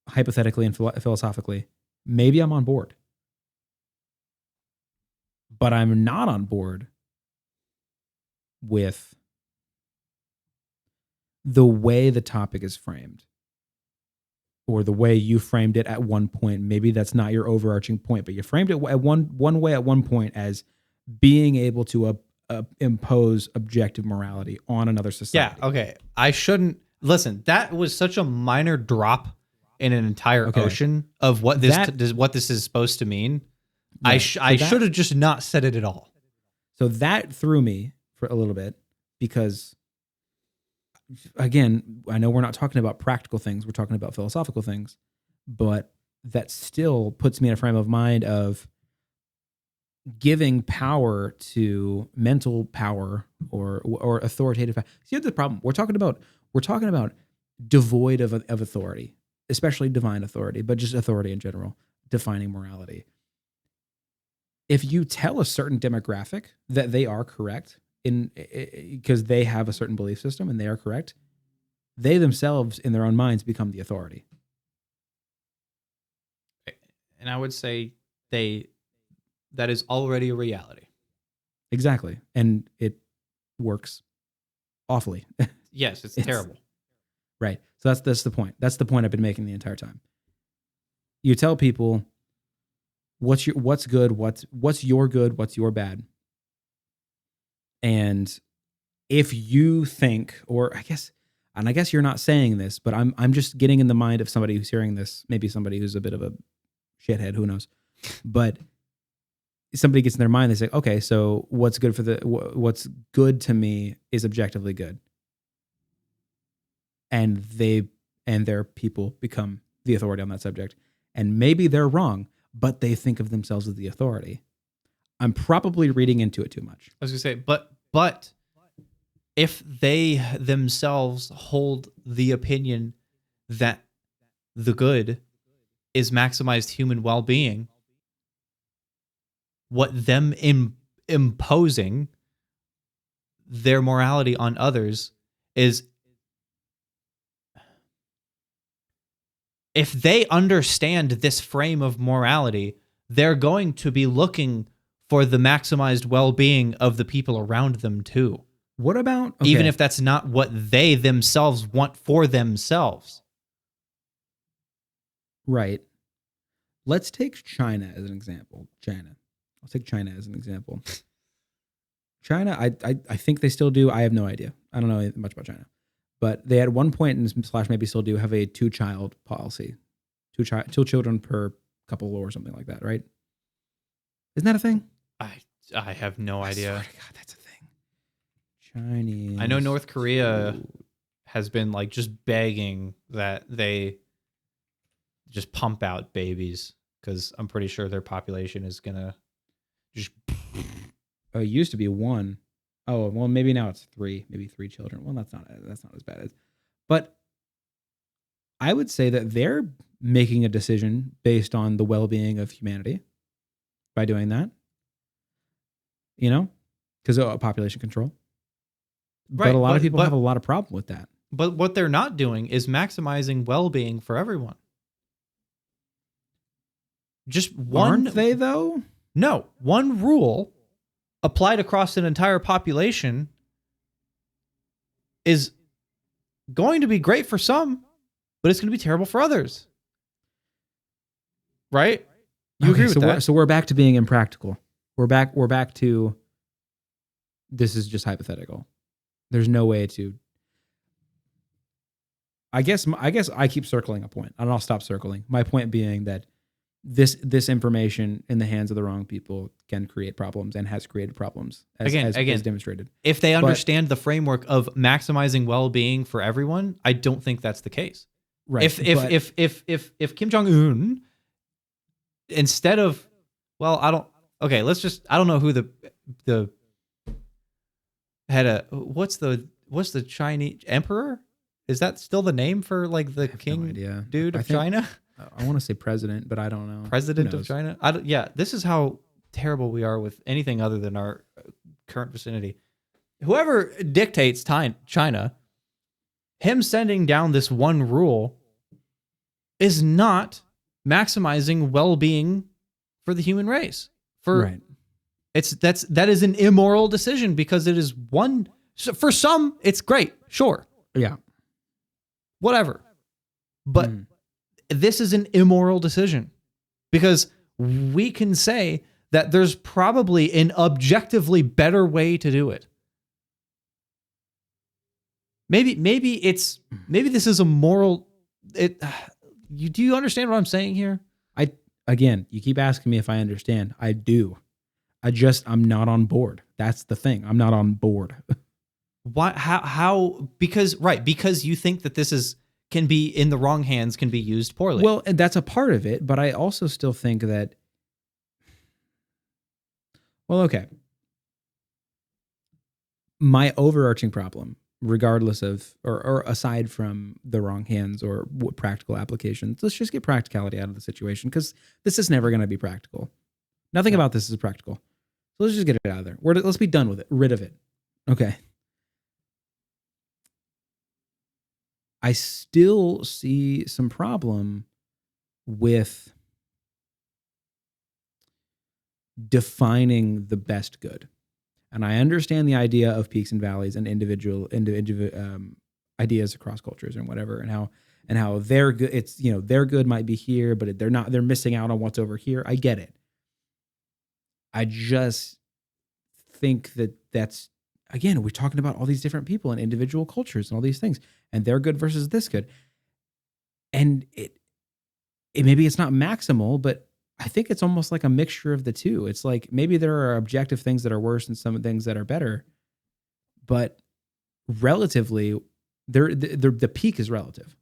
hypothetically and philosophically, maybe I'm on board. But I'm not on board with the way the topic is framed or the way you framed it at one point. Maybe that's not your overarching point, but you framed it at one way at one point as being able to impose objective morality on another society. Yeah, okay. I shouldn't... Listen, that was such a minor drop in an entire ocean of what this is supposed to mean. Right. I should have just not said it at all. So that threw me for a little bit because, again, I know we're not talking about practical things. We're talking about philosophical things. But that still puts me in a frame of mind of giving power to mental power or authoritative power. See, the problem we're talking about devoid of authority, especially divine authority, but just authority in general, defining morality. If you tell a certain demographic that they are correct because they have a certain belief system and they are correct, they themselves in their own minds become the authority. And I would say that is already a reality. Exactly. And it works awfully. Yes, it's terrible. Right. So that's the point. That's the point I've been making the entire time. You tell people what's good, what's your good, what's your bad. And if you think, or I guess you're not saying this, but I'm just getting in the mind of somebody who's hearing this, maybe somebody who's a bit of a shithead, who knows. But somebody gets in their mind, they say, okay, so what's good to me is objectively good. And their people become the authority on that subject. And maybe they're wrong, but they think of themselves as the authority. I'm probably reading into it too much. I was gonna say, but if they themselves hold the opinion that the good is maximized human well-being, what them imposing their morality on others is, if they understand this frame of morality, they're going to be looking for the maximized well-being of the people around them too. What about... Even if that's not what they themselves want for themselves. Right. Let's take China as an example. I'll take China as an example. China, I think they still do. I have no idea. I don't know much about China. But they at one point, and / maybe still do, have a 2-child policy. 2 children per couple or something like that, right? Isn't that a thing? I have no idea. I swear to God, that's a thing. Chinese. I know North Korea has been like just begging that they just pump out babies, because I'm pretty sure their population is gonna just... Oh, it used to be 1. Oh, well, maybe now it's 3, maybe 3 children. Well, that's not as bad as. But I would say that they're making a decision based on the well-being of humanity by doing that. You know, because of population control. Right, but a lot of people have a lot of problem with that. But what they're not doing is maximizing well-being for everyone. Just one... Aren't they, though? No, one rule applied across an entire population is going to be great for some, but it's going to be terrible for others. Right? You agree with that? So we're back to being impractical. We're back to, this is just hypothetical. There's no way to... I guess I keep circling a point, and I'll stop circling. My point being that this information in the hands of the wrong people can create problems, and has created problems, as demonstrated. If they understand the framework of maximizing well-being for everyone, I don't think that's the case. Right. If Kim Jong-un, instead of, well, I don't know who the head of, what's the Chinese emperor? Is that still the name for like the king dude of China? I want to say president, but I don't know. President of China? Yeah, this is how terrible we are with anything other than our current vicinity. Whoever dictates China, him sending down this one rule is not maximizing well-being for the human race. Right. That is an immoral decision, because it is one... For some, it's great. Sure. Yeah. Whatever. But this is an immoral decision, because we can say that there's probably an objectively better way to do it. Maybe this is a moral... do you understand what I'm saying here? Again, you keep asking me if I understand. I do. I'm not on board. That's the thing. I'm not on board. Why? How? Because you think that this can be in the wrong hands, can be used poorly. Well, and that's a part of it, but I also still think that... Well, okay. My overarching problem, regardless of, or aside from the wrong hands or practical applications, let's just get practicality out of the situation, because this is never going to be practical. Nothing about this is practical. So let's just get it out of there. Let's be done with it. Rid of it. Okay. I still see some problem with defining the best good. And I understand the idea of peaks and valleys and individual ideas across cultures and whatever, and how their good, their good might be here, but they're missing out on what's over here. I get it. I just think that that's, again, we're talking about all these different people and individual cultures and all these things, and they're good versus this good. And it maybe it's not maximal, but I think it's almost like a mixture of the two. It's like maybe there are objective things that are worse and some things that are better, but relatively, the peak is relative.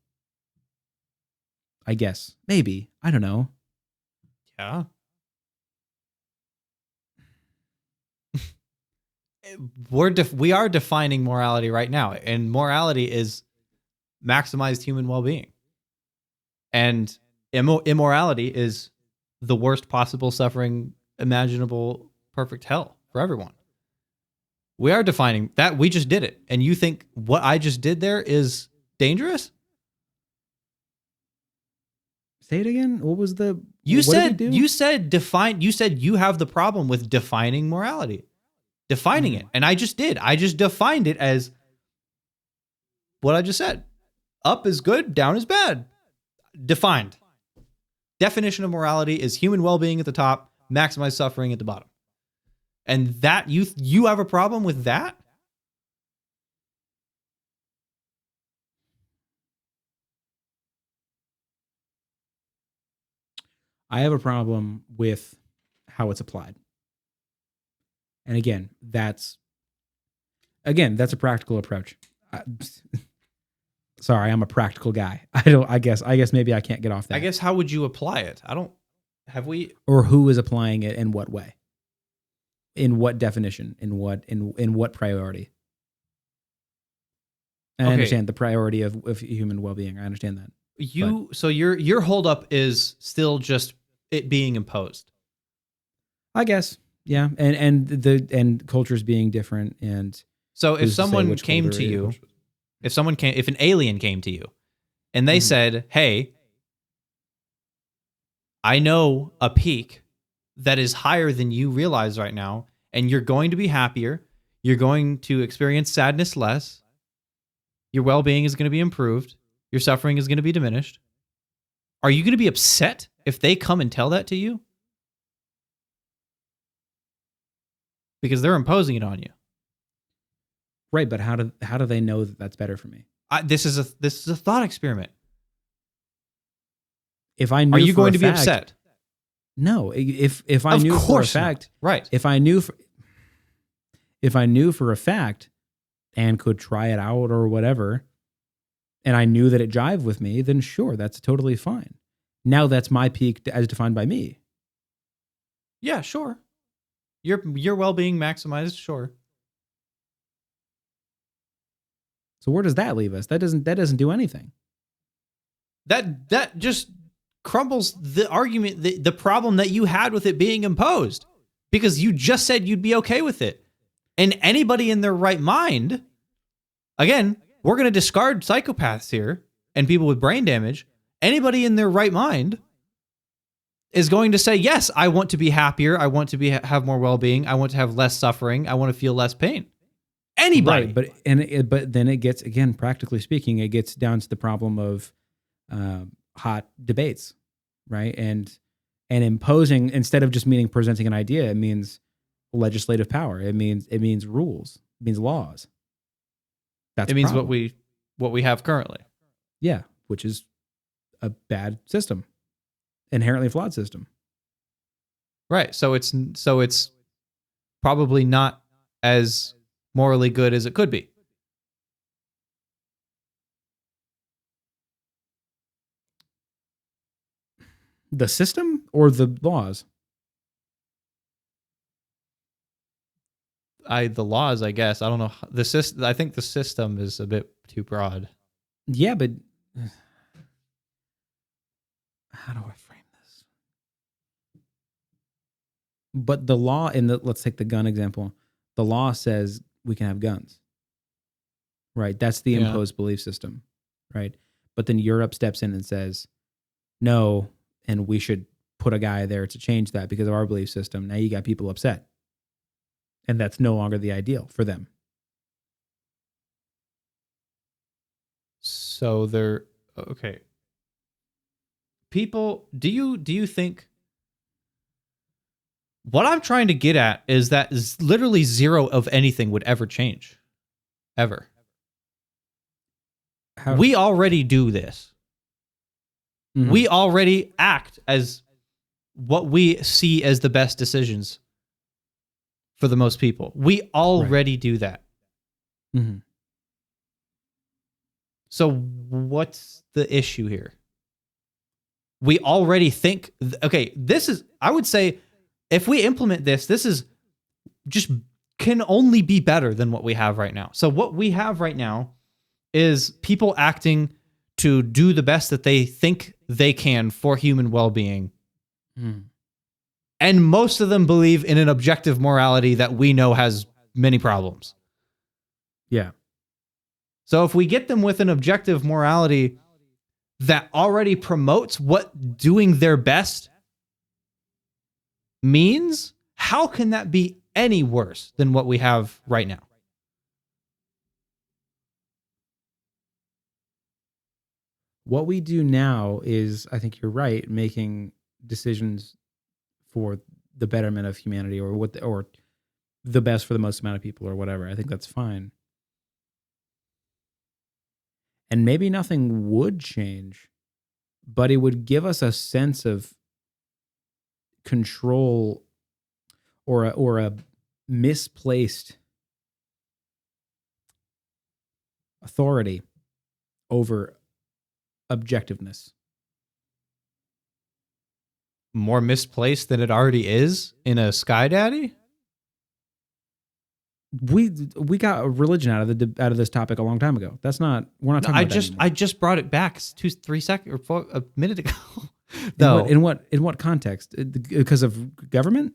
I guess maybe, I don't know. Yeah. We are defining morality right now, and morality is maximized human well-being, and immorality is the worst possible suffering imaginable, perfect hell for everyone. We are defining that. We just did it, and you think what I just did there is dangerous? Say it again. What was the you what said did we do? you said define you said you have the problem with defining morality, defining it, and I just did. I just defined it as what I just said. Up is good, down is bad. Defined. Definition of morality is human well-being at the top, maximize suffering at the bottom. And that you have a problem with that? I have a problem with how it's applied. And again, that's a practical approach. Sorry, I'm a practical guy. I guess maybe I can't get off that. I guess how would you apply it? Or who is applying it in what way? In what definition? In what priority? And I understand the priority of human well-being. I understand that. So your holdup is still just it being imposed. I guess. Yeah. And cultures being different, and so if someone came to you, if an alien came to you and they said, "Hey, I know a peak that is higher than you realize right now, and you're going to be happier. You're going to experience sadness less. Your well-being is going to be improved. Your suffering is going to be diminished." Are you going to be upset if they come and tell that to you? Because they're imposing it on you. Right, but how do they know that that's better for me? This is a thought experiment. If I knew, are you going to be upset? No. If I knew for a fact, right? If I knew for a fact and could try it out or whatever, and I knew that it jived with me, then sure, that's totally fine. Now that's my peak as defined by me. Yeah, sure. Your well-being maximized, sure. So where does that leave us? That doesn't do anything. That just crumbles the argument, the problem that you had with it being imposed, because you just said you'd be okay with it. And anybody in their right mind, again, we're going to discard psychopaths here and people with brain damage. Anybody in their right mind is going to say, yes, I want to be happier. I want to have more well-being. I want to have less suffering. I want to feel less pain. Anybody. Right, but then it gets, again, practically speaking, it gets down to the problem of hot debates, right? And imposing, instead of just meaning presenting an idea, it means legislative power. It means rules. It means laws. It means what we have currently. Yeah, which is a bad system, inherently flawed system. Right. So it's probably not as morally good as it could be. The system or the laws? The laws, I guess. I don't know. I think the system is a bit too broad. Yeah, but how do I frame this? But the law let's take the gun example. The law says we can have guns. Right? That's the imposed belief system, right? But then Europe steps in and says, "No, and we should put a guy there to change that because of our belief system." Now you got people upset. And that's no longer the ideal for them. So they're okay. People, do you think What I'm trying to get at is that literally zero of anything would ever change. Ever. We already do this. Mm-hmm. We already act as what we see as the best decisions for the most people. We already do that. Mm-hmm. So what's the issue here? We already think, okay, this is, I would say, if we implement this, this is just can only be better than what we have right now. So what we have right now is people acting to do the best that they think they can for human well-being. Mm. And most of them believe in an objective morality that we know has many problems. Yeah. So if we get them with an objective morality that already promotes what doing their best means, how can that be any worse than what we have right now? What we do now is, I think you're right, making decisions for the betterment of humanity, or or the best for the most amount of people, or whatever. I think that's fine. And maybe nothing would change, but it would give us a sense of control, or a misplaced authority over objectiveness. More misplaced than it already is in a Sky Daddy? We got a religion out of this topic a long time ago. That's not, we're not talking about that anymore. I just brought it back 3 seconds or a minute ago. In what context? Because of government?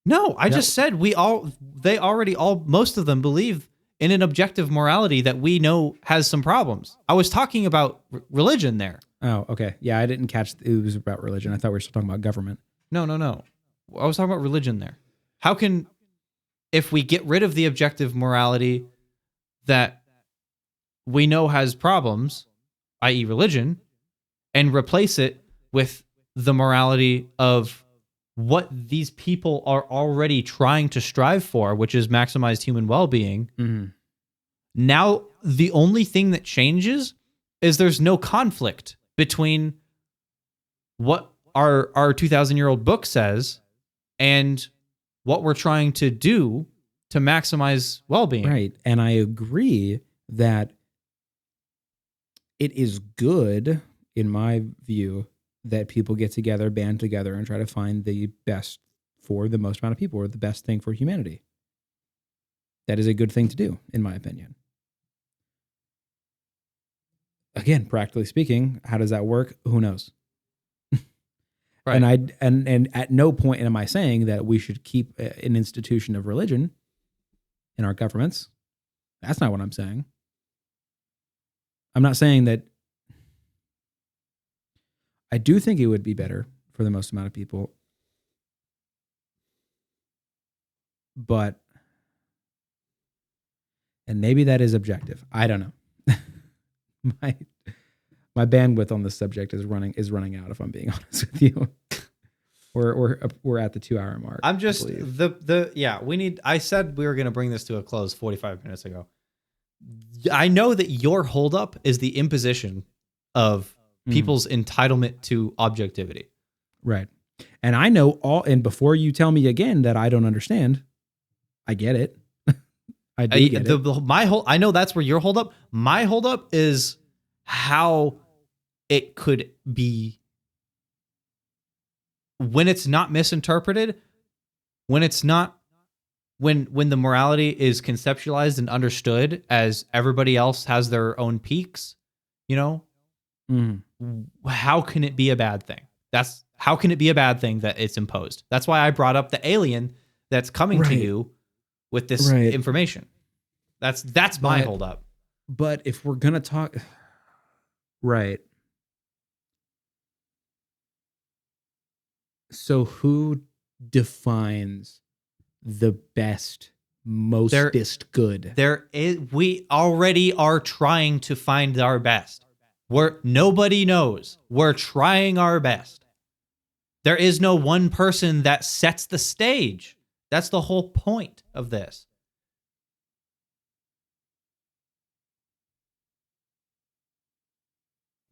No, I just said most of them believe in an objective morality that we know has some problems. I was talking about religion there. Oh, okay. Yeah, I didn't catch it was about religion. I thought we were still talking about government. No. I was talking about religion there. How can, if we get rid of the objective morality that we know has problems, i.e. religion, and replace it with the morality of what these people are already trying to strive for, which is maximized human well-being. Mm-hmm. Now, the only thing that changes is there's no conflict between what our 2,000-year-old book says and what we're trying to do to maximize well-being. Right. And I agree that it is good, in my view, that people get together, band together, and try to find the best for the most amount of people, or the best thing for humanity. That is a good thing to do, in my opinion. Again, practically speaking, how does that work? Who knows? Right. And at no point am I saying that we should keep an institution of religion in our governments. That's not what I'm saying. I'm not saying that. I do think it would be better for the most amount of people, but, and maybe that is objective. I don't know. My bandwidth on this subject is running out, if I'm being honest with you. We're at the 2-hour mark. I'm just I said we were going to bring this to a close 45 minutes ago. I know that your holdup is the imposition of people's entitlement to objectivity. Right. And I know and before you tell me again that I don't understand, I get it. I do get it. I know that's where your holdup. My holdup is how it could be when it's not misinterpreted, when it's not when the morality is conceptualized and understood as everybody else has their own peaks, you know? How can it be a bad thing? How can it be a bad thing that it's imposed? That's why I brought up the alien that's coming to you with this information. That's my holdup. But if we're gonna talk, right? So who defines the best, mostest good? We already are trying to find our best. Nobody knows. We're trying our best. There is no one person that sets the stage. That's the whole point of this.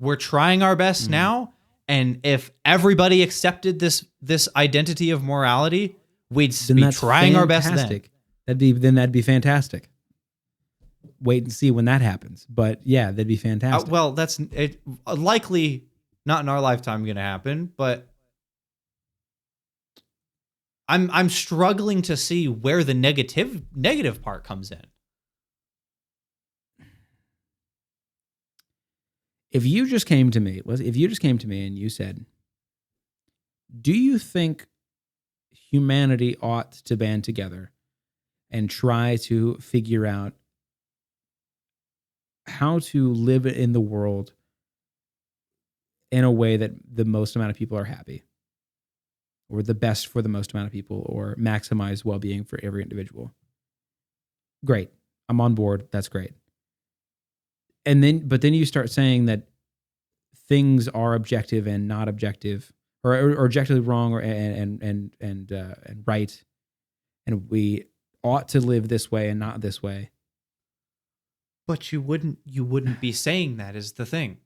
We're trying our best now, and if everybody accepted this identity of morality, we'd be trying our best then. That'd be fantastic. Wait and see when that happens. But yeah, that'd be fantastic. Well, that's likely not in our lifetime going to happen, but I'm struggling to see where the negative part comes in. If you just came to me and you said, "Do you think humanity ought to band together and try to figure out how to live in the world in a way that the most amount of people are happy, or the best for the most amount of people, or maximize well-being for every individual?" Great. I'm on board. That's great. But then you start saying that things are objective and not objective, or objectively wrong, and right, and we ought to live this way and not this way. But you wouldn't be saying that is the thing.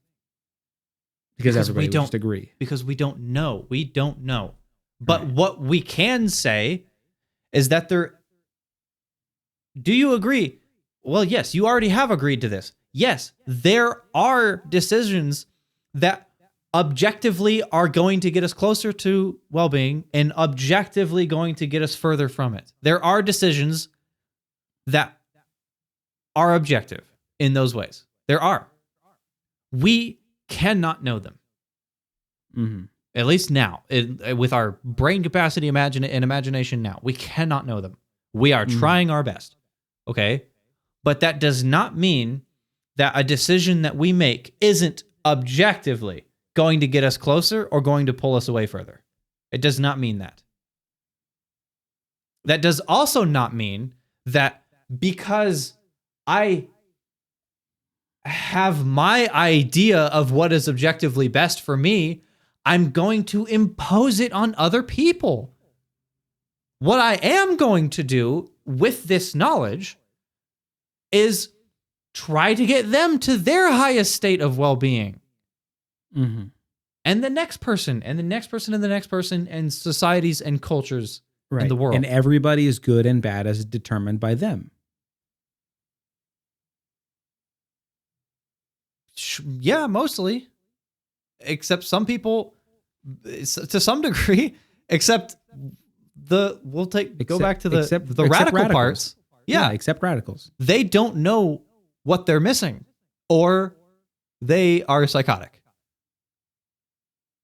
Because everybody would just agree. Because we don't know. We don't know. But right. What we can say is that do you agree? Well, yes, you already have agreed to this. Yes, there are decisions that objectively are going to get us closer to well-being and objectively going to get us further from it. There are decisions that are objective in those ways. There are. We cannot know them. Mm-hmm. At least now, with our brain capacity and imagination now, we cannot know them. We are trying our best. Okay? But that does not mean that a decision that we make isn't objectively going to get us closer or going to pull us away further. It does not mean that. That does also not mean that because I have my idea of what is objectively best for me, I'm going to impose it on other people. What I am going to do with this knowledge is try to get them to their highest state of well-being. Mm-hmm. And the next person, and the next person, and the next person, and societies and cultures in the world. And everybody is good and bad as determined by them. Yeah, mostly. Except some people, to some degree, except back to the radical parts. Yeah, except radicals. They don't know what they're missing, or they are psychotic.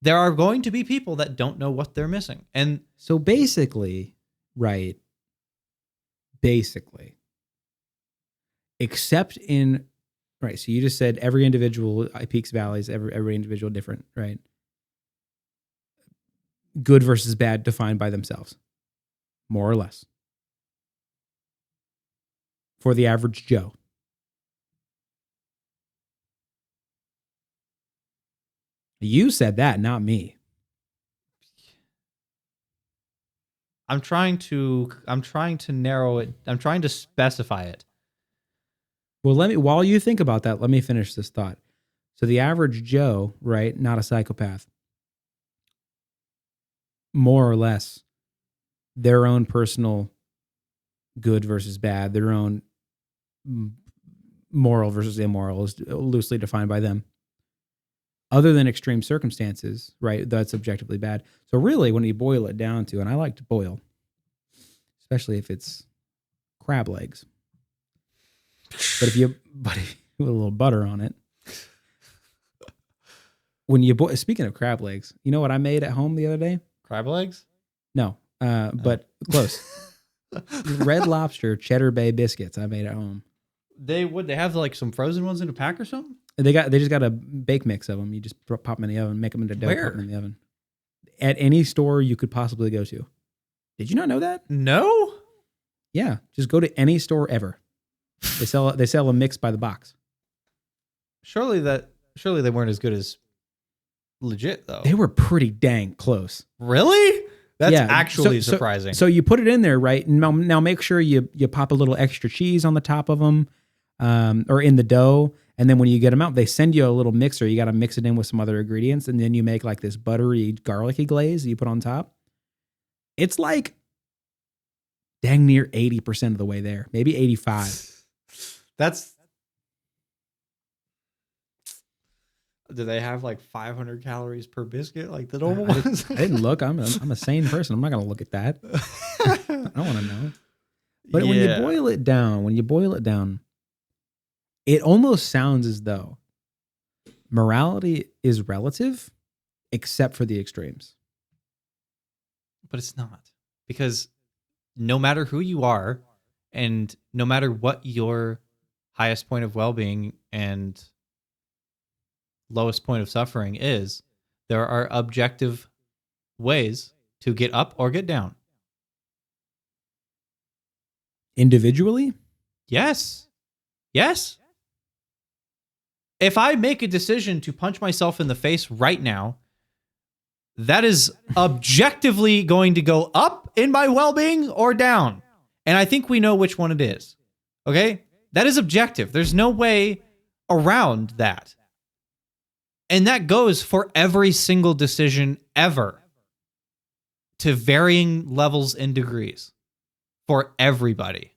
There are going to be people that don't know what they're missing. And so basically, except in, so you just said every individual, peaks, valleys, every individual different, right? Good versus bad defined by themselves, more or less. For the average Joe. You said that, not me. I'm trying to narrow it. I'm trying to specify it. Well, while you think about that, let me finish this thought. So the average Joe, right, not a psychopath, more or less, their own personal good versus bad, their own moral versus immoral is loosely defined by them. Other than extreme circumstances, right, that's objectively bad. So really, when you boil it down to, and I like to boil, especially if it's crab legs, but if you put a little butter on it, when you boil, speaking of crab legs, you know what I made at home the other day? Crab legs? No, but close. Red Lobster Cheddar Bay biscuits I made at home. They have like some frozen ones in a pack or something? They just got a bake mix of them. You just pop them in the oven, make them into dough, put them in the oven. At any store you could possibly go to. Did you not know that? No. Yeah, just go to any store ever. They sell a mix by the box. Surely they weren't as good as legit though. They were pretty dang close. Really? That's Yeah, actually surprising. So you put it in there, right? Now make sure you pop a little extra cheese on the top of them, or in the dough. And then when you get them out, they send you a little mixer. You got to mix it in with some other ingredients, and then you make like this buttery, garlicky glaze that you put on top. It's like dang near 80% of the way there, maybe 85. Do they have like 500 calories per biscuit like the normal ones? I didn't look. I'm a sane person. I'm not gonna look at that. I don't want to know. But when you boil it down, it almost sounds as though morality is relative, except for the extremes. But it's not, because no matter who you are, and no matter what your highest point of well-being and lowest point of suffering is, there are objective ways to get up or get down. Individually? Yes. If I make a decision to punch myself in the face right now, that is objectively going to go up in my well-being or down. And I think we know which one it is. Okay? That is objective. There's no way around that. And that goes for every single decision ever, to varying levels and degrees for everybody.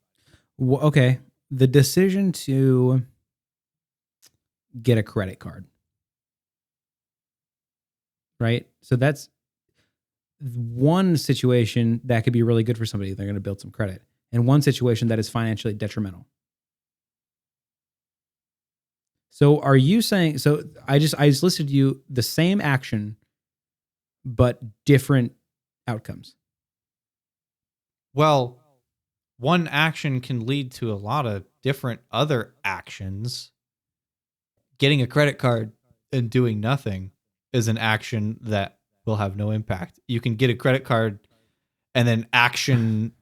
Okay. The decision to get a credit card. Right? So that's one situation that could be really good for somebody. They're going to build some credit. And one situation that is financially detrimental. So are you saying, so I just listed you the same action, but different outcomes? Well, one action can lead to a lot of different other actions. Getting a credit card and doing nothing is an action that will have no impact. You can get a credit card and then action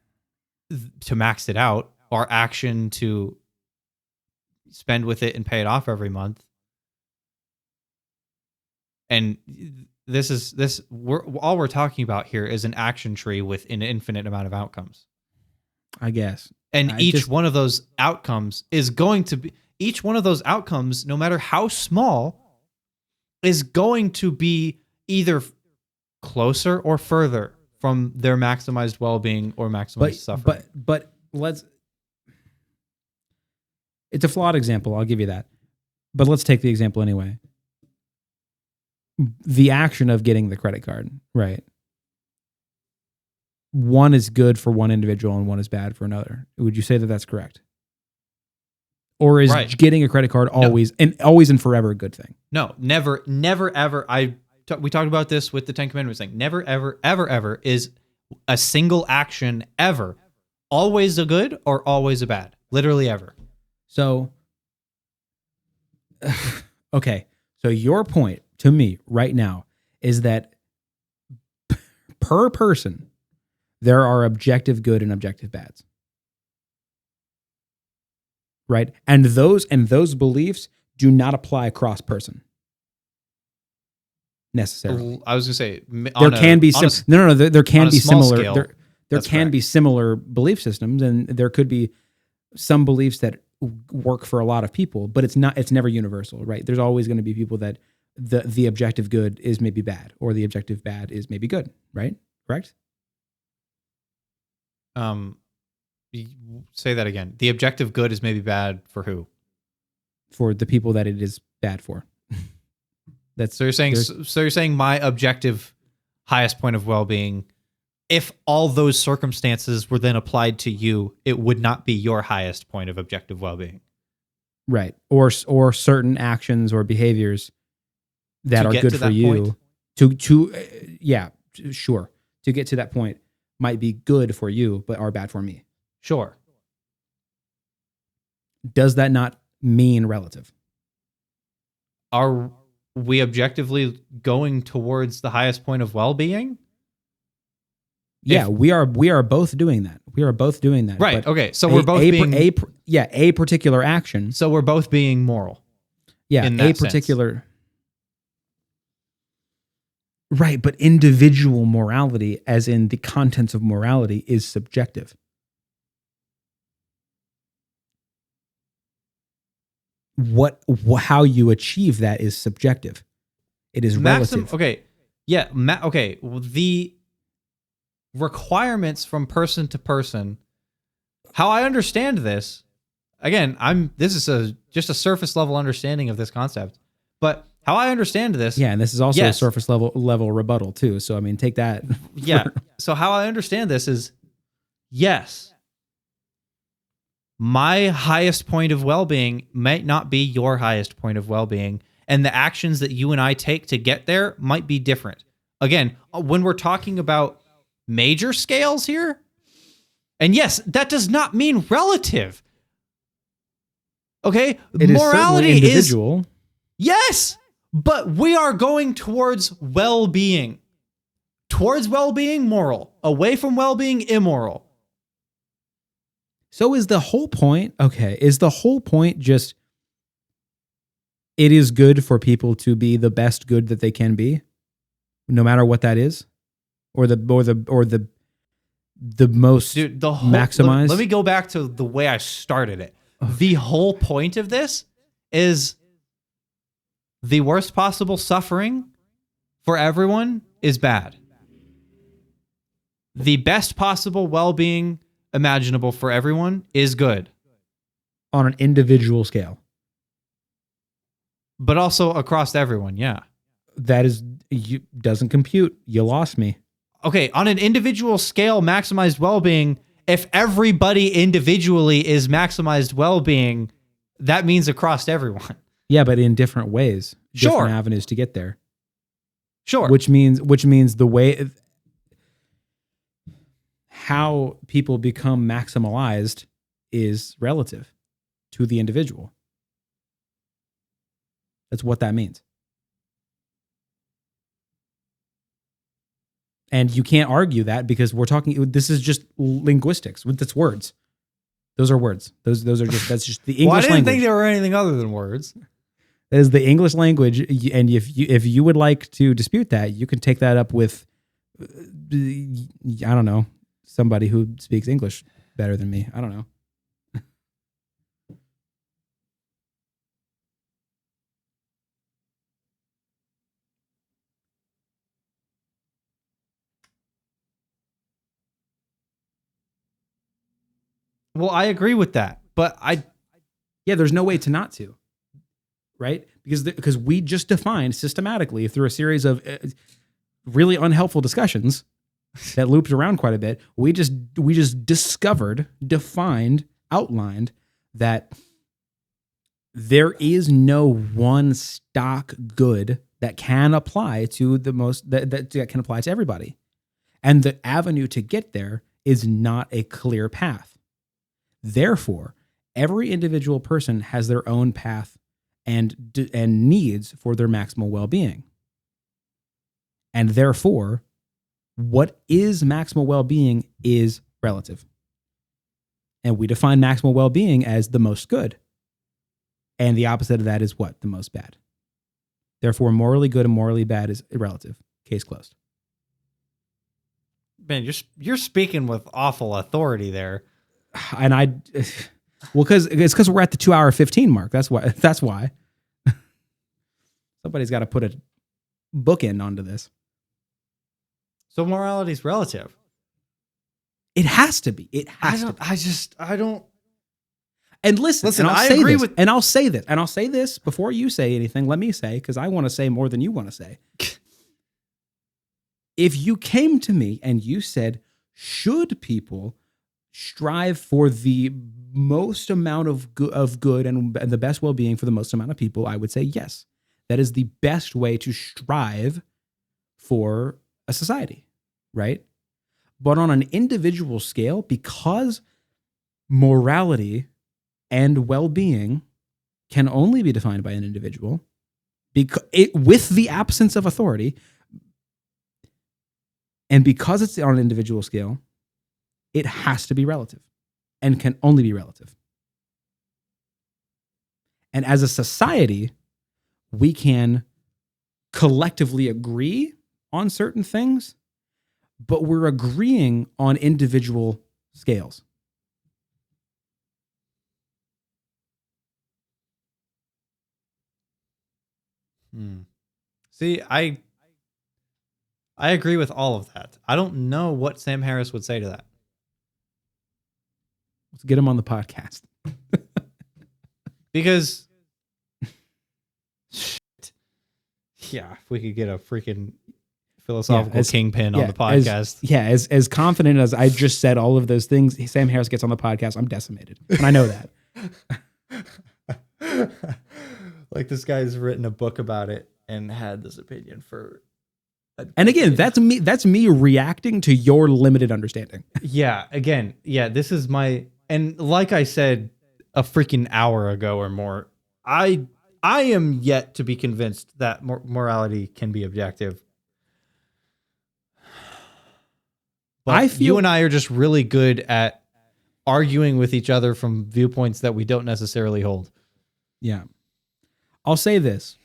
to max it out, or action to spend with it and pay it off every month. And all we're talking about here is an action tree with an infinite amount of outcomes, I guess. And each one of those outcomes is going to be, each one of those outcomes, no matter how small, is going to be either closer or further from their maximized well-being or maximized suffering. But it's a flawed example, I'll give you that. But let's take the example anyway. The action of getting the credit card, right? One is good for one individual and one is bad for another. Would you say that that's correct? Or is getting a credit card always and forever a good thing? No, never, ever. We talked about this with the 10 Commandments thing. Never, ever, ever, ever is a single action ever always a good or always a bad. Literally ever. So, okay. So your point to me right now is that per person, there are objective good and objective bads. Right? And those beliefs do not apply across person. Necessarily. I was going to say there can be similar there can be similar belief systems, and there could be some beliefs that work for a lot of people, but it's never universal, right? There's always going to be people that the objective good is maybe bad, or the objective bad is maybe good, right? Correct? Say that again. The objective good is maybe bad for who? For the people that it is bad for. So you're saying my objective highest point of well-being, if all those circumstances were then applied to you, it would not be your highest point of objective well-being. Right. Or certain actions or behaviors that are good for you sure. To get to that point might be good for you, but are bad for me. Sure. Does that not mean relative? Are we objectively going towards the highest point of well-being? Yeah, we are both doing that. Right. Okay. So we're both being a particular action. So we're both being moral. Yeah, a particular. Right, but individual morality, as in the contents of morality, is subjective. How you achieve that is subjective. It is relative. Okay. Yeah. Okay. The requirements from person to person. How I understand this, again, this is just a surface level understanding of this concept. But how I understand this, Yeah, and this is also a surface level rebuttal too. So I mean, take that. Yeah. So how I understand this is, yes, my highest point of well-being might not be your highest point of well-being, and the actions that you and I take to get there might be different. Again, when we're talking about major scales here, and yes, that does not mean relative. Okay? It morality is individual. Yes, but we are going towards well-being. Towards well-being, moral. Away from well-being, immoral. So is the whole point, is the whole point just it is good for people to be the best good that they can be, no matter what that is? Or the most maximized? Let me go back to the way I started it. The whole point of this is the worst possible suffering for everyone is bad. The best possible well-being imaginable for everyone is good. On an individual scale. But also across everyone, yeah. That doesn't compute. You lost me. Okay, on an individual scale, maximized well-being, if everybody individually is maximized well-being, that means across everyone. Yeah, but in different ways. Sure. Different avenues to get there. Sure. Which means the way how people become maximalized is relative to the individual. That's what that means. And you can't argue that because this is just linguistics. That's words. Those are words. Those are just, that's just the English language. Well, I didn't think there were anything other than words. That is the English language. And if you would like to dispute that, you can take that up with, I don't know, somebody who speaks English better than me. I don't know. Well, I agree with that, but there's no way to not to, right? Because we just defined systematically through a series of really unhelpful discussions that looped around quite a bit. We just defined, outlined that there is no one stock good that can apply to that can apply to everybody, and the avenue to get there is not a clear path. Therefore, every individual person has their own path and needs for their maximal well-being. And therefore, what is maximal well-being is relative. And we define maximal well-being as the most good. And the opposite of that is what? The most bad. Therefore, morally good and morally bad is relative. Case closed. Man, you're speaking with awful authority there. And because we're at the 2 hour 15 mark. That's why. Somebody's got to put a bookend onto this. So morality is relative. It has to be. I don't. And listen, I agree with. And I'll say this before you say anything. Let me say, because I want to say more than you want to say. If you came to me and you said, should people strive for the most amount of good and the best well-being for the most amount of people, I would say yes. That is the best way to strive for a society, right? But on an individual scale, because morality and well-being can only be defined by an individual, with the absence of authority, and because it's on an individual scale, it has to be relative and can only be relative. And as a society, we can collectively agree on certain things, but we're agreeing on individual scales. See, I agree with all of that. I don't know what Sam Harris would say to that. Let's get him on the podcast. Because, shit. Yeah, if we could get a freaking philosophical kingpin on the podcast. As confident as I just said all of those things, Sam Harris gets on the podcast, I'm decimated. And I know that. Like this guy's written a book about it and had this opinion for and again, that's me reacting to your limited understanding. This is my, and like I said a freaking hour ago or more, I am yet to be convinced that morality can be objective. But I feel you and I are just really good at arguing with each other from viewpoints that we don't necessarily hold. Yeah. I'll say this.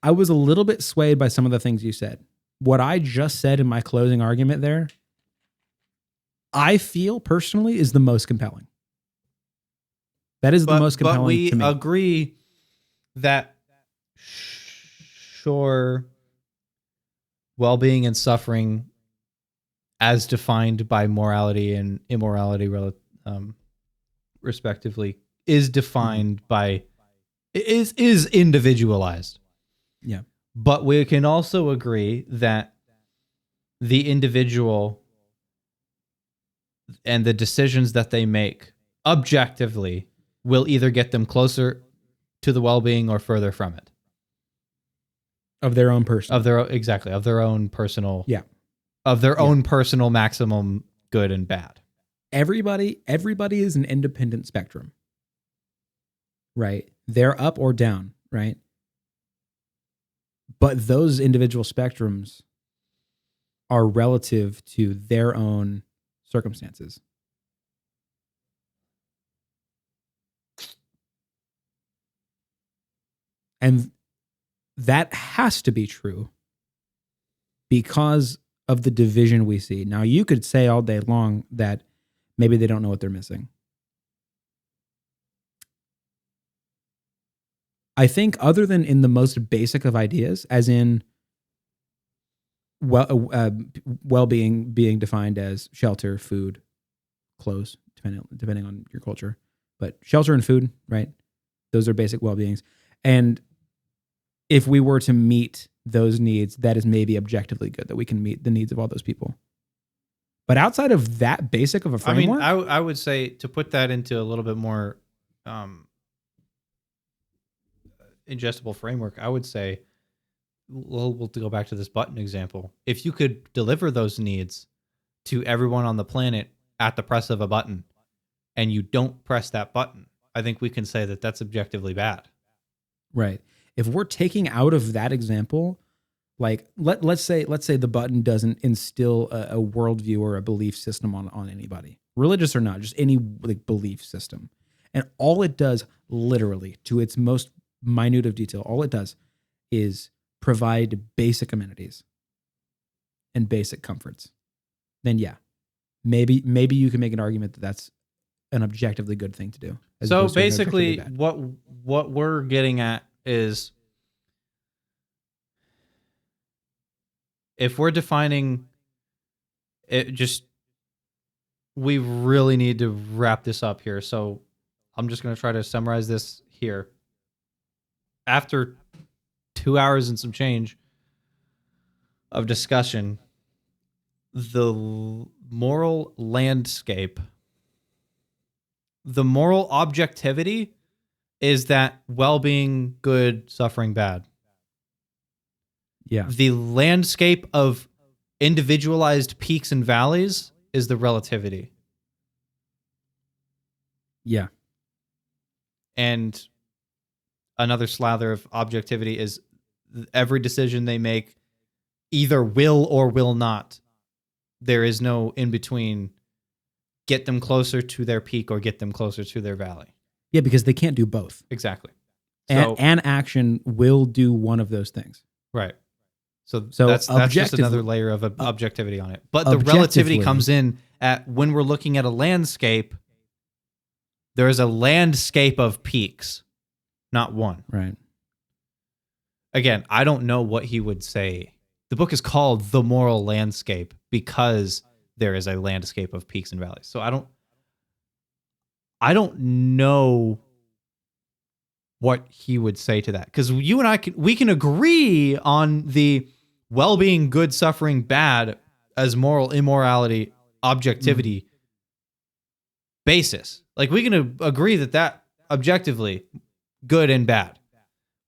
I was a little bit swayed by some of the things you said. What I just said in my closing argument there, I feel personally is the most compelling. That is the most compelling to me. But we agree that sure, well-being and suffering as defined by morality and immorality respectively is defined by is individualized. Yeah. But we can also agree that the individual and the decisions that they make objectively will either get them closer to the well-being or further from it. Of their own person. Of their own personal. Yeah. Of their own personal maximum good and bad. Everybody is an independent spectrum. Right? They're up or down, right? But those individual spectrums are relative to their own circumstances. And that has to be true because of the division we see. Now, you could say all day long that maybe they don't know what they're missing. I think other than in the most basic of ideas, as in well-being being defined as shelter, food, clothes, depending on your culture, but shelter and food, right? Those are basic well-beings. And if we were to meet those needs, that is maybe objectively good that we can meet the needs of all those people. But outside of that basic of a framework, I would say to put that into a little bit more ingestible framework, I would say, we'll go back to this button example. If you could deliver those needs to everyone on the planet at the press of a button, and you don't press that button, I think we can say that that's objectively bad. Right. If we're taking out of that example, like let's say the button doesn't instill a worldview or a belief system on anybody, religious or not, just any like belief system, and all it does, literally to its most minute of detail, all it does is provide basic amenities and basic comforts. Then yeah, maybe you can make an argument that that's an objectively good thing to do. So basically, what we're getting at is, if we're defining it, just, we really need to wrap this up here. So I'm just going to try to summarize this here. After 2 hours and some change of discussion, the moral landscape, the moral objectivity is that well-being good, suffering bad. Yeah. The landscape of individualized peaks and valleys is the relativity. Yeah. And another slather of objectivity is every decision they make either will or will not. There is no in between. Get them closer to their peak or get them closer to their valley. Yeah, because they can't do both. Exactly. So, an action will do one of those things. Right. So that's just another layer of objectivity on it. But the relativity comes in at when we're looking at a landscape, there is a landscape of peaks, not one. Right. Again, I don't know what he would say. The book is called The Moral Landscape because there is a landscape of peaks and valleys. So I don't know what he would say to that, because you and I can agree on the well-being, good, suffering, bad as moral, immorality, objectivity basis. Like, we can agree that objectively good and bad,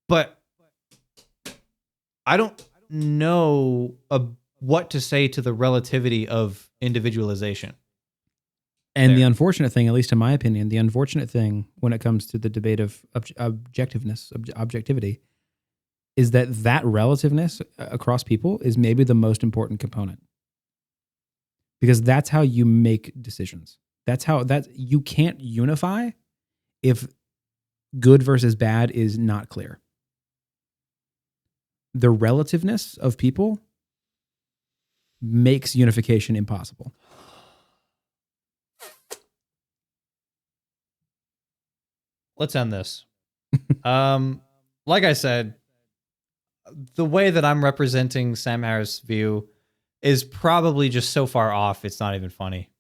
but I don't know what to say to the relativity of individualization. And the unfortunate thing, at least in my opinion, the unfortunate thing when it comes to the debate of objectivity, is that relativeness across people is maybe the most important component. Because that's how you make decisions. You can't unify if good versus bad is not clear. The relativeness of people makes unification impossible. Let's end this. Like I said, the way that I'm representing Sam Harris' view is probably just so far off, it's not even funny.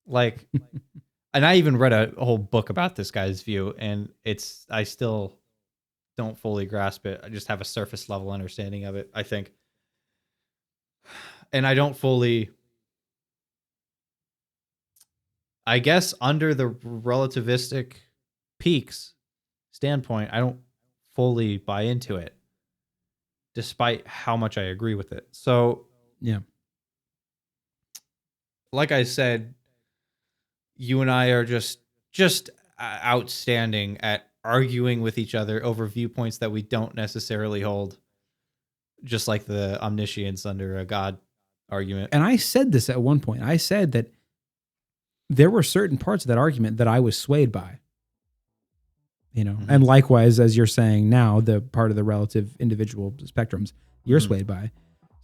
Like, and I even read a whole book about this guy's view, and I still don't fully grasp it. I just have a surface level understanding of it, I think. And I don't fully, I guess, under the relativistic peaks standpoint, I don't fully buy into it, despite how much I agree with it. So, yeah, like I said, you and I are just outstanding at arguing with each other over viewpoints that we don't necessarily hold, just like the omniscience under a God argument. And I said this at one point. I said that there were certain parts of that argument that I was swayed by. And likewise, as you're saying now, the part of the relative individual spectrums you're swayed by.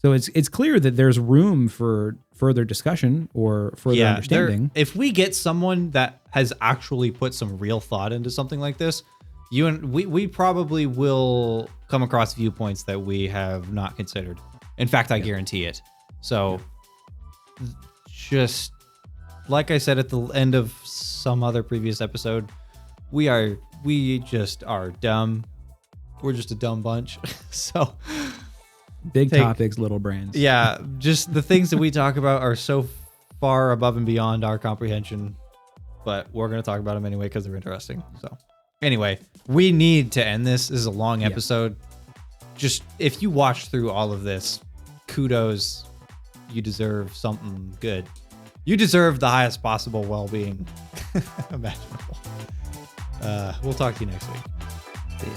So it's clear that there's room for further discussion or further understanding. If we get someone that has actually put some real thought into something like this, we probably will come across viewpoints that we have not considered. In fact, I guarantee it. So just like I said at the end of some other previous episode, we just are dumb. We're just a dumb bunch. So big topics, little brains. Yeah, just the things that we talk about are so far above and beyond our comprehension, but we're going to talk about them anyway because they're interesting. So anyway, we need to end this. This is a long episode. Just if you watch through all of this, kudos. You deserve something good. You deserve the highest possible well-being imaginable. We'll talk to you next week. See ya.